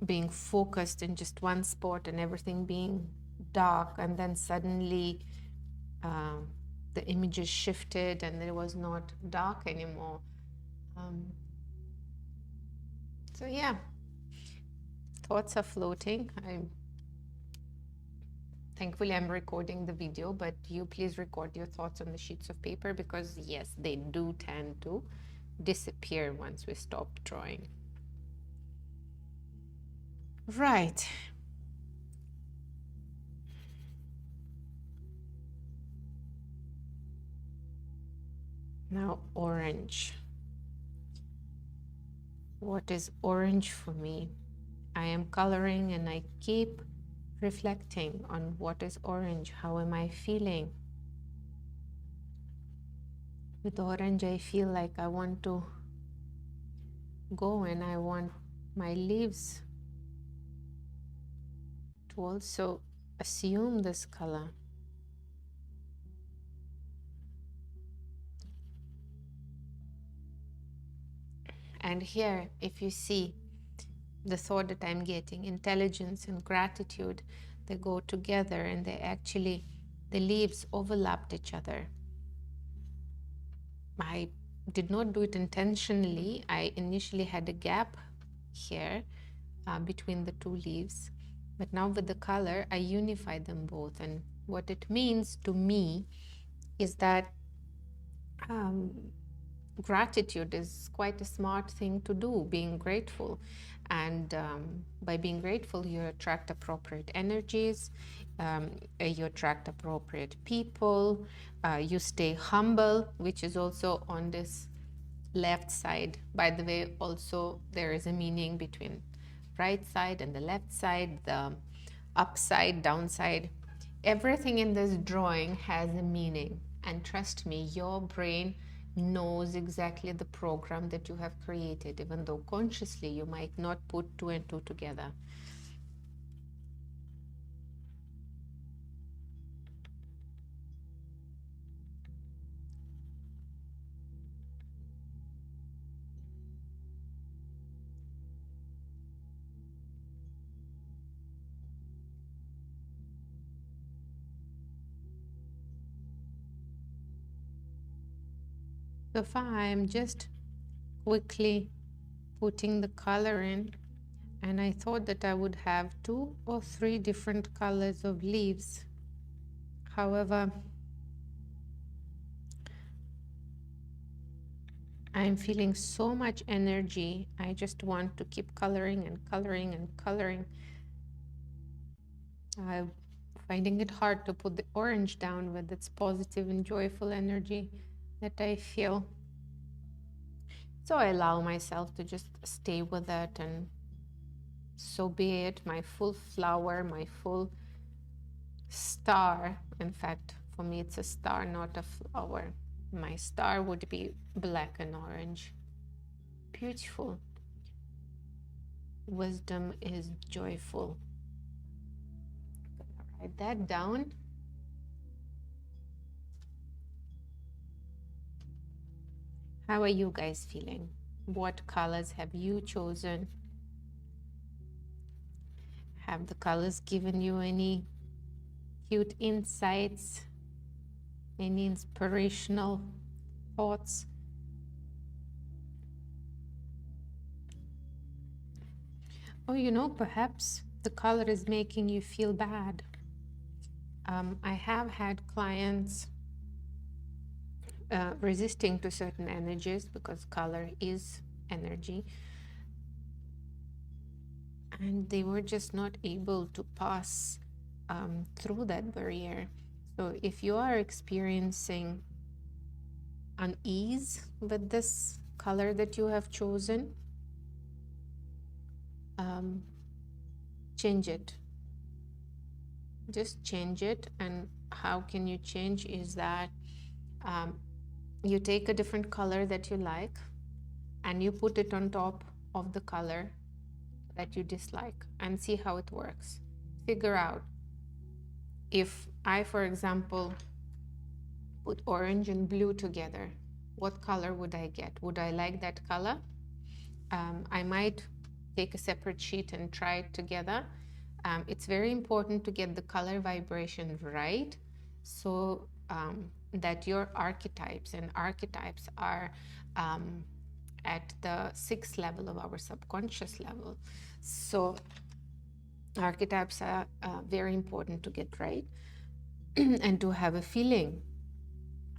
being focused in just one spot and everything being dark, and then suddenly the images shifted and it was not dark anymore. So yeah, thoughts are floating. Thankfully I'm recording the video, but you please record your thoughts on the sheets of paper, because yes, they do tend to disappear once we stop drawing. Right. Now orange. What is orange for me? I am coloring and I keep reflecting on what is orange. How am I feeling? With orange, I feel like I want to go, and I want my leaves to also assume this color. And here, if you see the thought that I'm getting, intelligence and gratitude, they go together, and the leaves overlapped each other. I did not do it intentionally. I initially had a gap here between the two leaves, but now with the color, I unified them both. And what it means to me is that gratitude is quite a smart thing to do, being grateful. And by being grateful, you attract appropriate energies, you attract appropriate people, you stay humble, which is also on this left side. By the way, also there is a meaning between right side and the left side, the upside, downside. Everything in this drawing has a meaning. And trust me, your brain knows exactly the program that you have created, even though consciously you might not put two and two together. So far, I'm just quickly putting the color in, and I thought that I would have 2 or 3 different colors of leaves. However, I'm feeling so much energy. I just want to keep coloring and coloring and coloring. I'm finding it hard to put the orange down with its positive and joyful energy that I feel. So I allow myself to just stay with it, and so be it. My full flower, my full star. In fact, for me, it's a star, not a flower. My star would be black and orange. Beautiful. Wisdom is joyful. Write that down. How are you guys feeling? What colors have you chosen? Have the colors given you any cute insights? Any inspirational thoughts? Or, you know, perhaps the color is making you feel bad. I have had clients resisting to certain energies because color is energy, and they were just not able to pass through that barrier. So if you are experiencing unease with this color that you have chosen, change it. Just change it. And how can you change is that you take a different color that you like and you put it on top of the color that you dislike and see how it works. Figure out, if I, for example, put orange and blue together, what color would I get? Would I like that color? I might take a separate sheet and try it together. It's very important to get the color vibration right, so that your archetypes are at the 6th level of our subconscious level. So archetypes are very important to get right and to have a feeling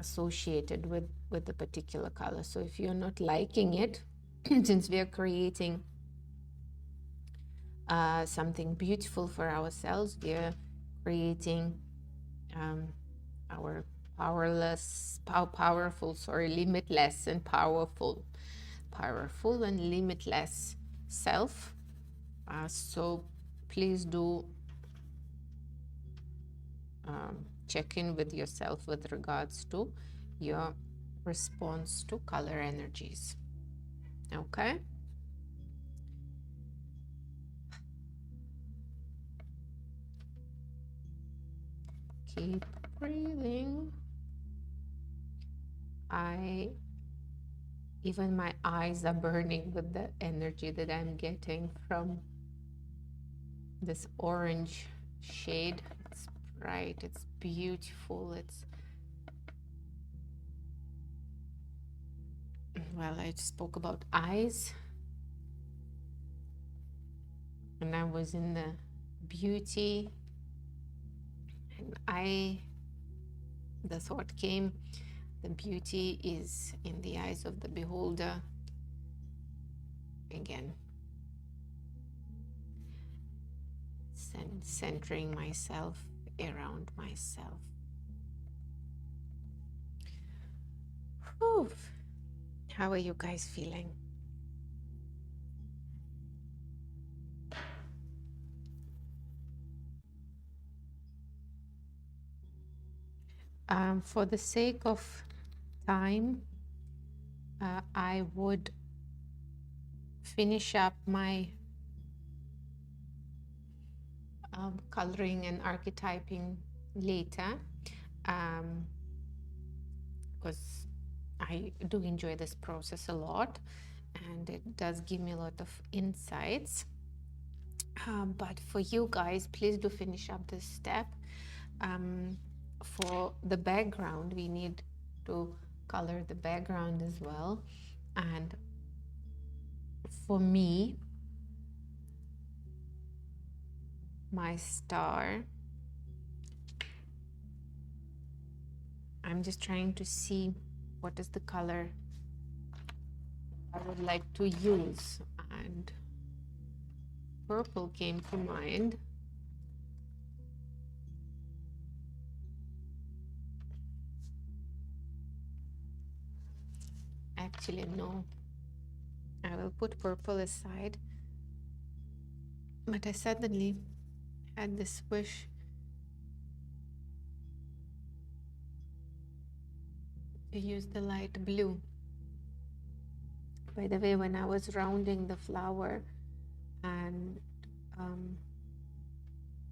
associated with the particular color. So if you're not liking it, since we are creating something beautiful for ourselves, we are creating our limitless and powerful and limitless self. So please do check in with yourself with regards to your response to color energies. Okay? Keep breathing. Even my eyes are burning with the energy that I'm getting from this orange shade. It's bright, it's beautiful, well, I spoke about eyes, and I was in the beauty, and the thought came, the beauty is in the eyes of the beholder. Again, centering myself around myself. Whew. How are you guys feeling? For the sake of time, I would finish up my coloring and archetyping later, because I do enjoy this process a lot and it does give me a lot of insights. But for you guys, please do finish up this step. For the background, we need to color the background as well. And for me, my star, I'm just trying to see what is the color I would like to use, and purple came to mind. Actually, no, put purple aside, but I suddenly had this wish to use the light blue. By the way, when I was rounding the flower and um,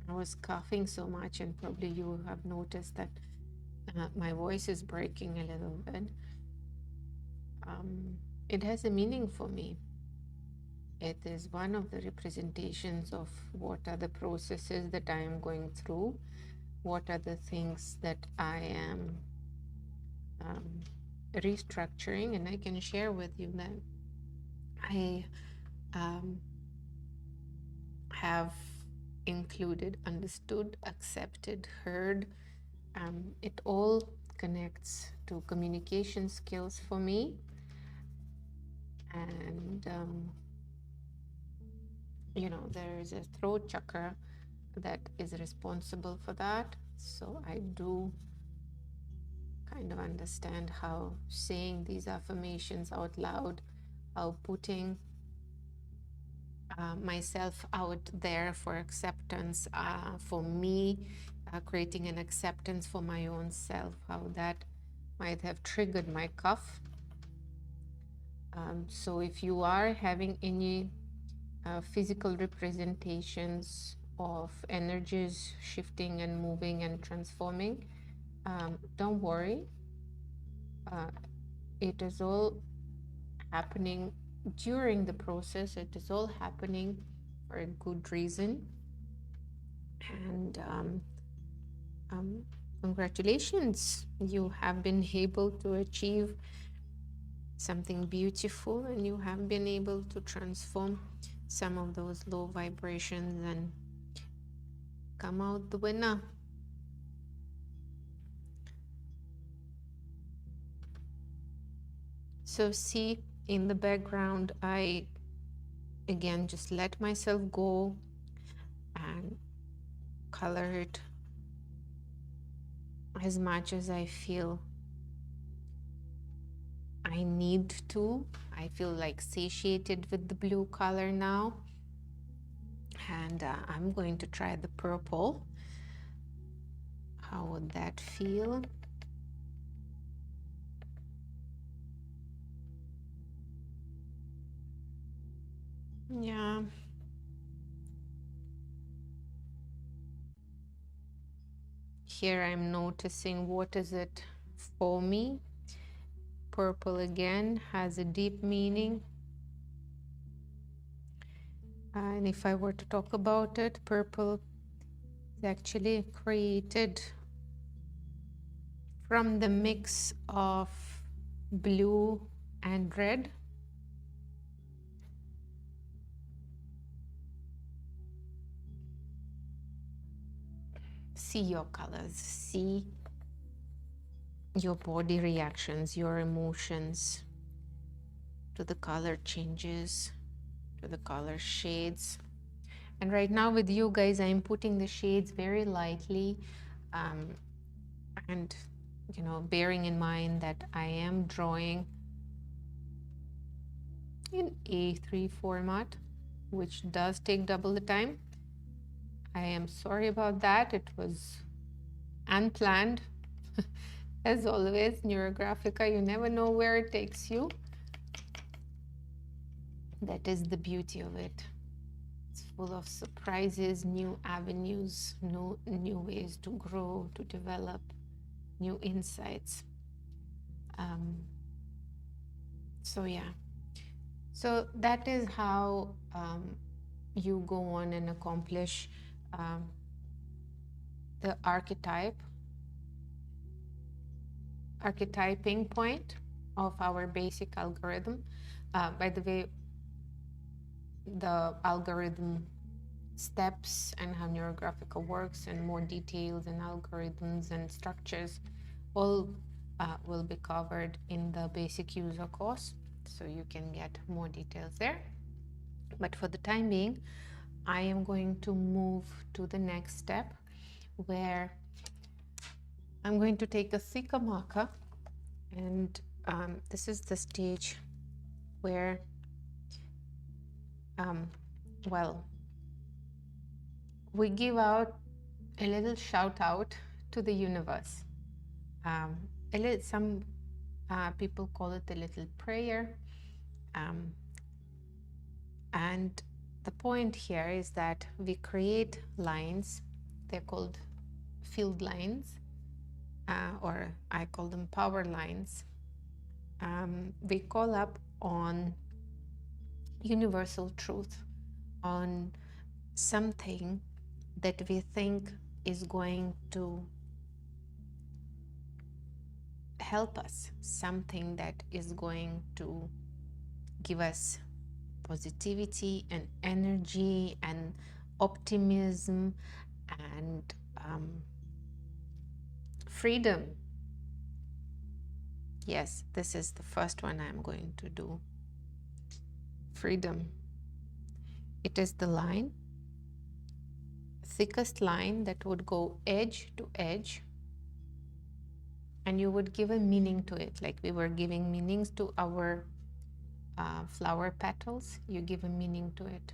I was coughing so much, and probably you have noticed that my voice is breaking a little bit, it has a meaning for me. It is one of the representations of what are the processes that I am going through, what are the things that I am restructuring, and I can share with you that I have included, understood, accepted, heard. It all connects to communication skills for me, and you know, there is a throat chakra that is responsible for that. So I do kind of understand how saying these affirmations out loud, how putting myself out there for acceptance, for me, creating an acceptance for my own self, how that might have triggered my cough. So if you are having any physical representations of energies shifting and moving and transforming, don't worry. It is all happening during the process. It is all happening for a good reason. And congratulations, you have been able to achieve something beautiful, and you have been able to transform some of those low vibrations and come out the winner. So see, in the background, I again just let myself go and color it as much as I feel I need to. I feel like satiated with the blue color now. And I'm going to try the purple. How would that feel? Yeah. Here I'm noticing what is it for me. Purple again has a deep meaning. And if I were to talk about it, purple is actually created from the mix of blue and red. See your colors, see your body reactions, your emotions to the color changes, to the color shades. And right now with you guys, I'm putting the shades very lightly, and you know, bearing in mind that I am drawing in A3 format, which does take double the time. I am sorry about that. It was unplanned. As always, Neurographica, you never know where it takes you. That is the beauty of it. It's full of surprises, new avenues, new ways to grow, to develop, new insights. So yeah, so that is how you go on and accomplish the archetyping point of our basic algorithm. By the way, the algorithm steps and how Neurographica works and more details and algorithms and structures all will be covered in the basic user course, so you can get more details there. But for the time being, I am going to move to the next step, where I'm going to take a thicker marker, and this is the stage where um, well, we give out a little shout out to the universe. Some people call it a little prayer. And the point here is that we create lines. They're called field lines, or I call them power lines. We call up on universal truth, on something that we think is going to help us, something that is going to give us positivity and energy and optimism and freedom. Yes, this is the first one I'm going to do. Freedom. It is the line, thickest line that would go edge to edge, and you would give a meaning to it, like we were giving meanings to our flower petals. You give a meaning to it.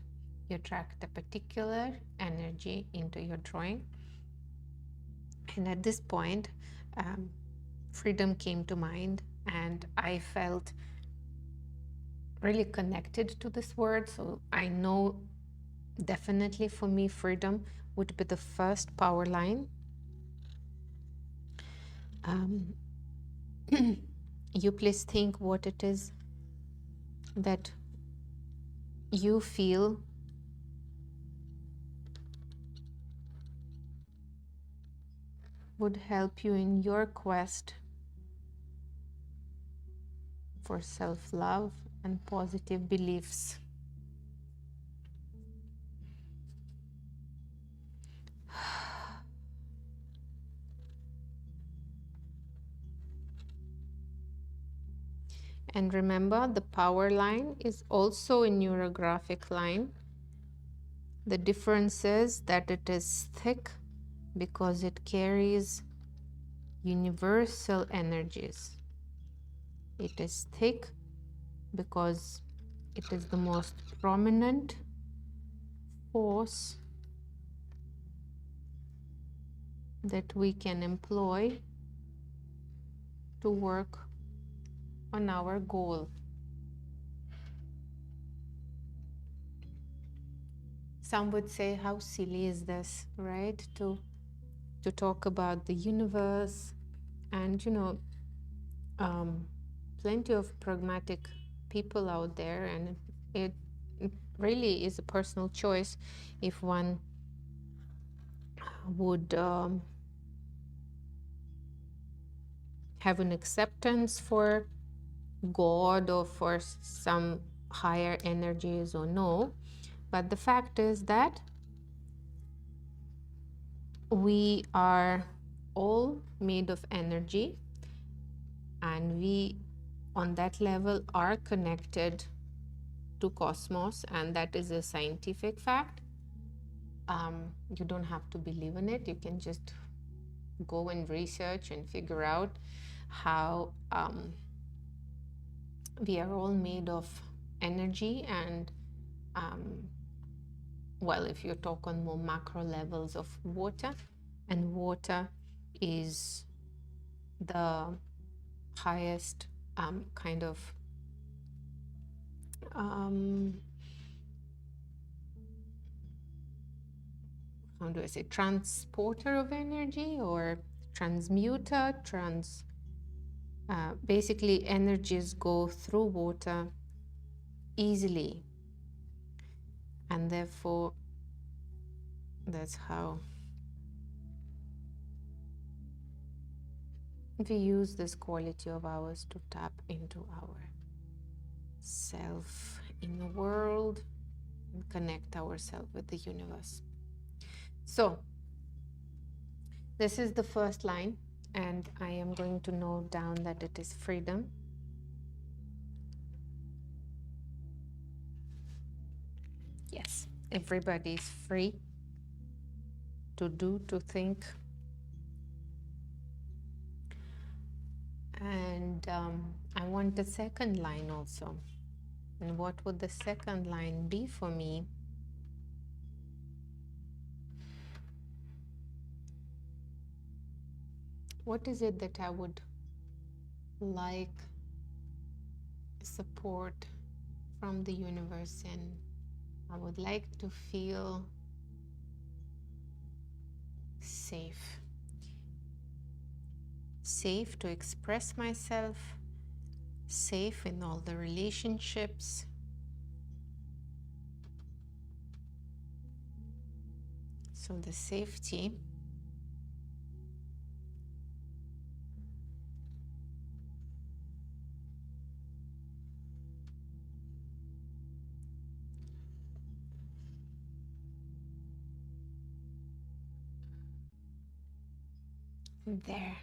You attract a particular energy into your drawing. And at this point, freedom came to mind, and I felt really connected to this word. So I know definitely for me, freedom would be the first power line. You please think what it is that you feel would help you in your quest for self-love and positive beliefs. And remember, the power line is also a neurographic line. The difference is that it is thick because it carries universal energies. It is thick because it is the most prominent force that we can employ to work on our goal. Some would say, how silly is this, right? To talk about the universe, and plenty of pragmatic people out there, and it really is a personal choice if one would have an acceptance for God or for some higher energies or no. But the fact is that we are all made of energy, and we on that level are connected to cosmos, and that is a scientific fact. You don't have to believe in it. You can just go and research and figure out how we are all made of energy. And well, if you talk on more macro levels of water, and water is the highest kind of how do I say, transporter of energy, or transmuter, basically energies go through water easily, and therefore that's how we use this quality of ours to tap into our self in the world and connect ourselves with the universe. So this is the first line, and I am going to note down that it is freedom. Yes, everybody is free to do, to think. And I want the second line also. And what would the second line be for me? What is it that I would like support from the universe in? I would like to feel safe. Safe to express myself, safe in all the relationships. So the safety. There.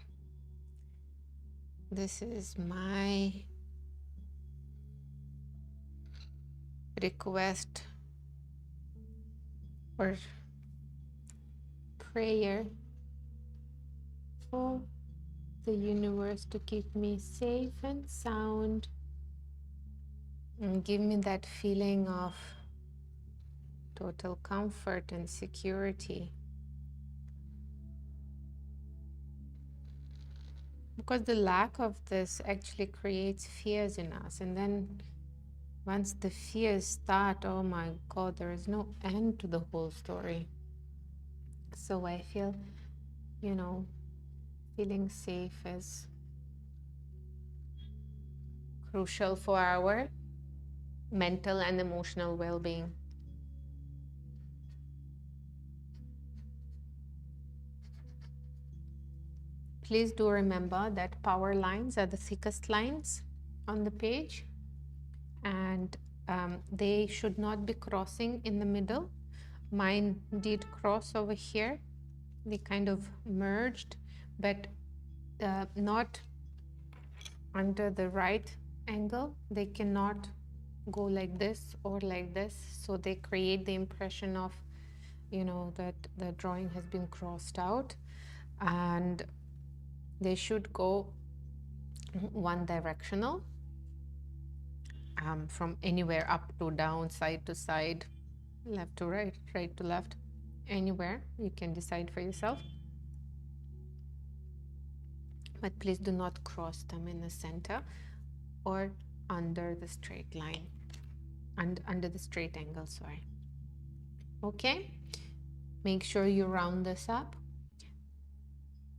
This is my request or prayer for the universe to keep me safe and sound and give me that feeling of total comfort and security. Because the lack of this actually creates fears in us. And then once the fears start, oh my God, there is no end to the whole story. So I feel, feeling safe is crucial for our mental and emotional well-being. Please do remember that power lines are the thickest lines on the page, and they should not be crossing in the middle. Mine did cross over here. They kind of merged, but not under the right angle. They cannot go like this or like this, so they create the impression of that the drawing has been crossed out, and they should go one directional, from anywhere up to down, side to side, left to right, right to left, anywhere. You can decide for yourself, but please do not cross them in the center or under the straight line and under the straight angle, sorry. Okay, make sure you round this up.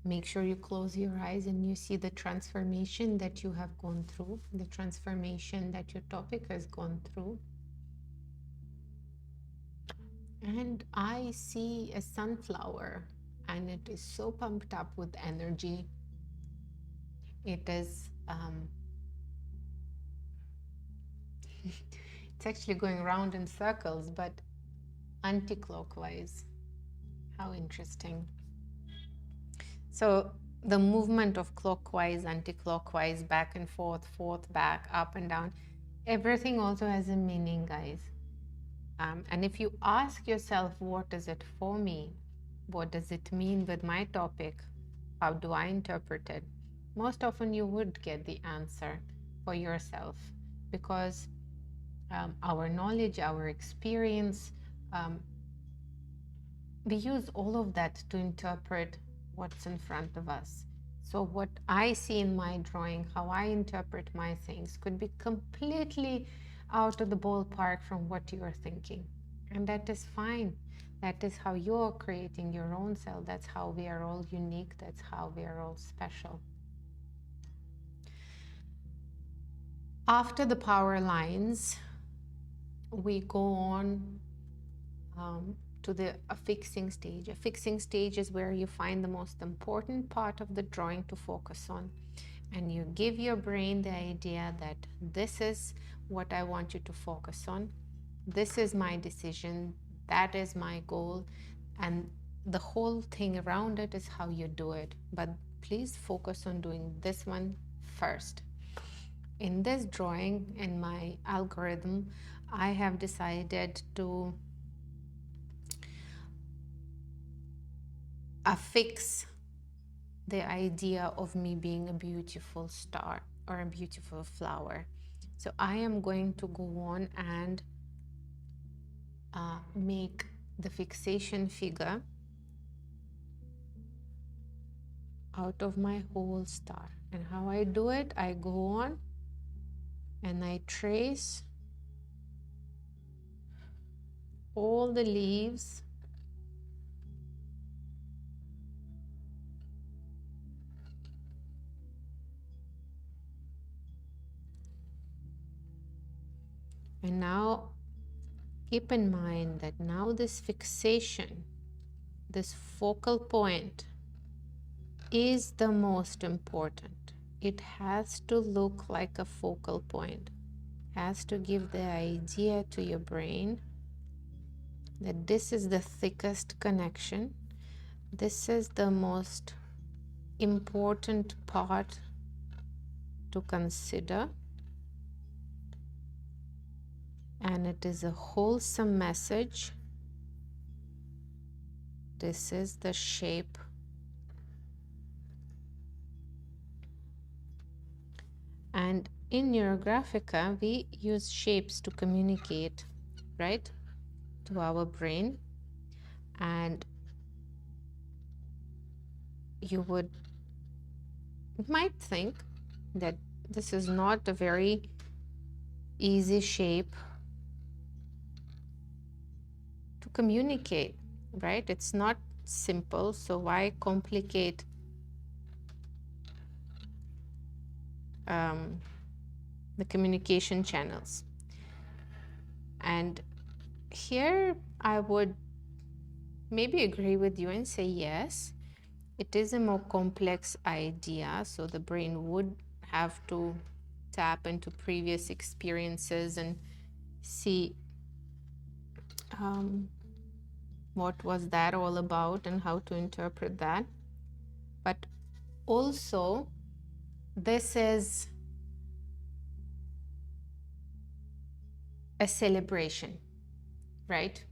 Make sure you close your eyes and you see the transformation that you have gone through, the transformation that your topic has gone through. And I see a sunflower, and it is so pumped up with energy. It is, it's actually going around in circles, but anti-clockwise. How interesting. So the movement of clockwise, anti-clockwise, back and forth, forth, back, up and down, everything also has a meaning, guys. And if you ask yourself, what is it for me? What does it mean with my topic? How do I interpret it? Most often you would get the answer for yourself, because our knowledge, our experience, we use all of that to interpret what's in front of us. So what I see in my drawing, how I interpret my things, could be completely out of the ballpark from what you are thinking. And that is fine. That is how you're creating your own self. That's how we are all unique. That's how we are all special. After the power lines, we go on to the affixing stage. Affixing stage is where you find the most important part of the drawing to focus on, and you give your brain the idea that this is what I want you to focus on. This is my decision. That is my goal. And the whole thing around it is how you do it. But please focus on doing this one first. In this drawing, in my algorithm, I have decided to affix the idea of me being a beautiful star or a beautiful flower. So I am going to go on and make the fixation figure out of my whole star. And how I do it, I go on and I trace all the leaves and now keep in mind that now this fixation, this focal point is the most important. It has to look like a focal point, has to give the idea to your brain that this is the thickest connection. This is the most important part to consider, and it is a wholesome message. This is the shape. And in Neurographica, we use shapes to communicate, right, to our brain. And you might think that this is not a very easy shape to communicate, right? It's not simple, so why complicate the communication channels? And here I would maybe agree with you and say yes, it is a more complex idea, so the brain would have to tap into previous experiences and see what was that all about and how to interpret that. But also, this is a celebration, right?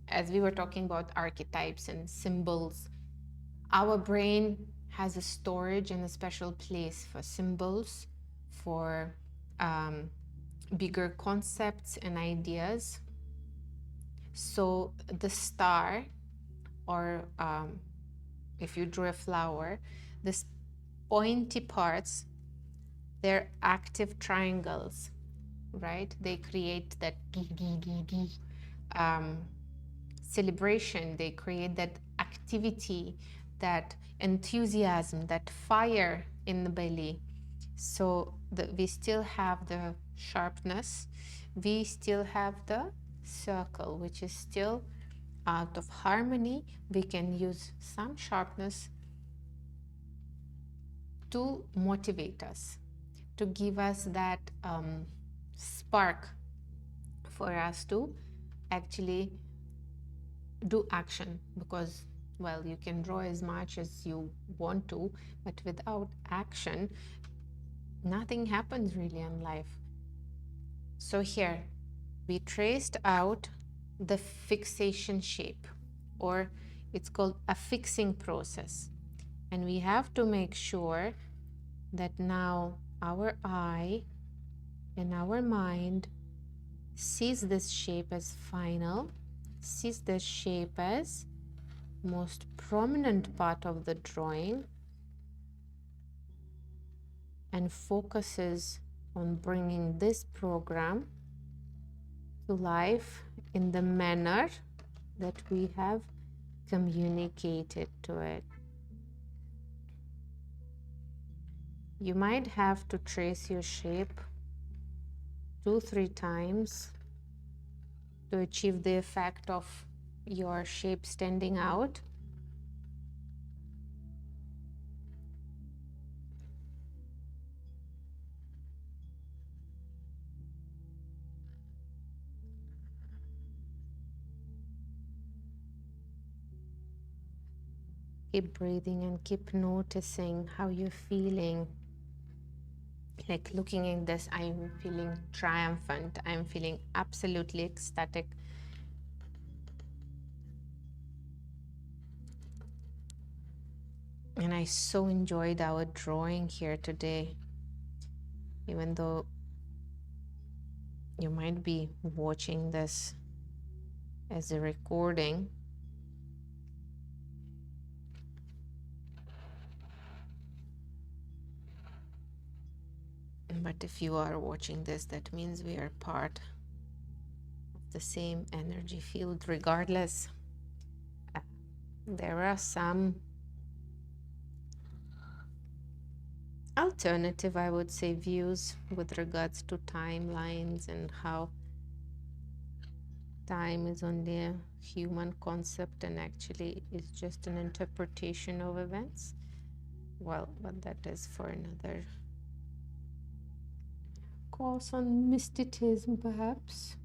As we were talking about archetypes and symbols, our brain has a storage and a special place for symbols, for bigger concepts and ideas. So the star, or if you drew a flower, this pointy parts, they're active triangles, right? They create that celebration. They create that activity, that enthusiasm, that fire in the belly. So we still have the sharpness. We still have the circle, which is still out of harmony. We can use some sharpness to motivate us, to give us that spark for us to actually do action. Because, well, you can draw as much as you want to, but without action, nothing happens really in life. So here we traced out the fixation shape, or it's called a fixing process. And we have to make sure that now our eye and our mind sees this shape as final, sees this shape as most prominent part of the drawing, and focuses on bringing this program to life in the manner that we have communicated to it. You might have to trace your shape 2-3 times to achieve the effect of your shape standing out. Keep breathing and keep noticing how you're feeling. Like looking in this, I'm feeling triumphant. I'm feeling absolutely ecstatic. And I so enjoyed our drawing here today, even though You might be watching this as a recording, but if you are watching this, that means we are part of the same energy field regardless. There are some alternative, I would say, views with regards to timelines and how time is only a human concept and actually is just an interpretation of events. Well, but that is for another course on mysticism, perhaps.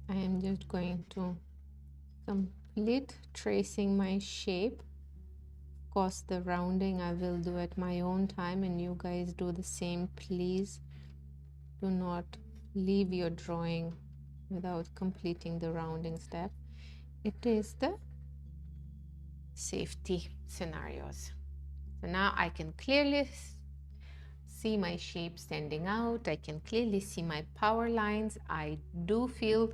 I am just going to complete tracing my shape. Of course, the rounding I will do at my own time, and you guys do the same. Please do not leave your drawing without completing the rounding step. It is the safety scenarios. So now I can clearly see my shape standing out. I can clearly see my power lines. I do feel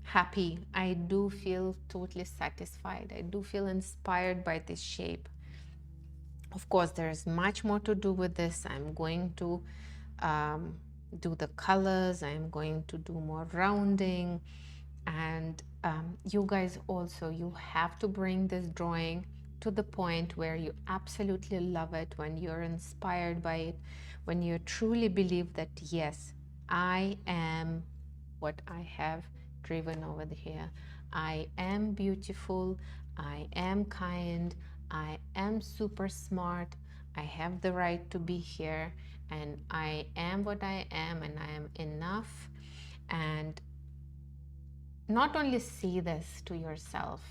happy. I do feel totally satisfied. I do feel inspired by this shape. Of course, there's much more to do with this. I'm going to do the colors. I'm going to do more rounding. And you guys also, you have to bring this drawing to the point where you absolutely love it, when you're inspired by it, when you truly believe that, yes, I am what I have driven over here. I am beautiful. I am kind. I am super smart. I have the right to be here. And I am what I am, and I am enough. And not only see this to yourself,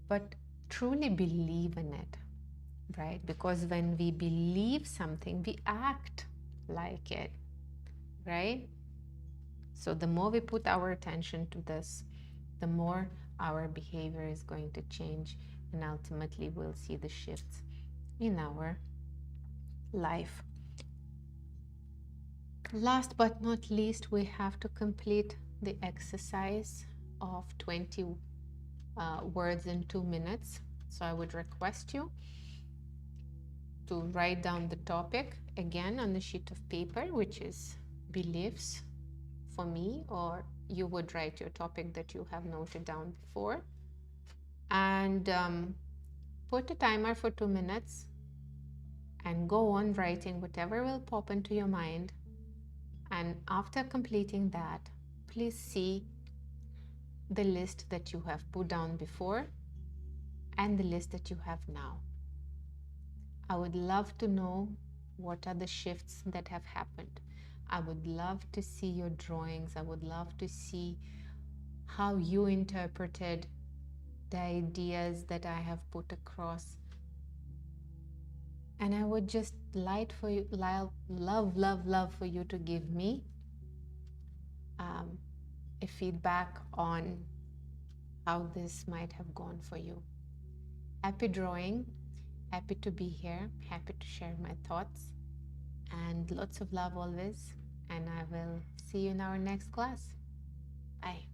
but truly believe in it, right? Because when we believe something, we act like it, right? So the more we put our attention to this, the more our behavior is going to change, and ultimately we'll see the shifts in our life. Last but not least, we have to complete the exercise of 20 words in 2 minutes. So I would request you to write down the topic again on the sheet of paper, which is beliefs for me, or you would write your topic that you have noted down before, and put a timer for 2 minutes and go on writing whatever will pop into your mind. And after completing that, please see the list that you have put down before and the list that you have now. I would love to know what are the shifts that have happened. I would love to see your drawings. I would love to see how you interpreted the ideas that I have put across. And I would just love for you to give me a feedback on how this might have gone for you. Happy drawing, happy to be here, happy to share my thoughts, and lots of love always. And I will see you in our next class. Bye.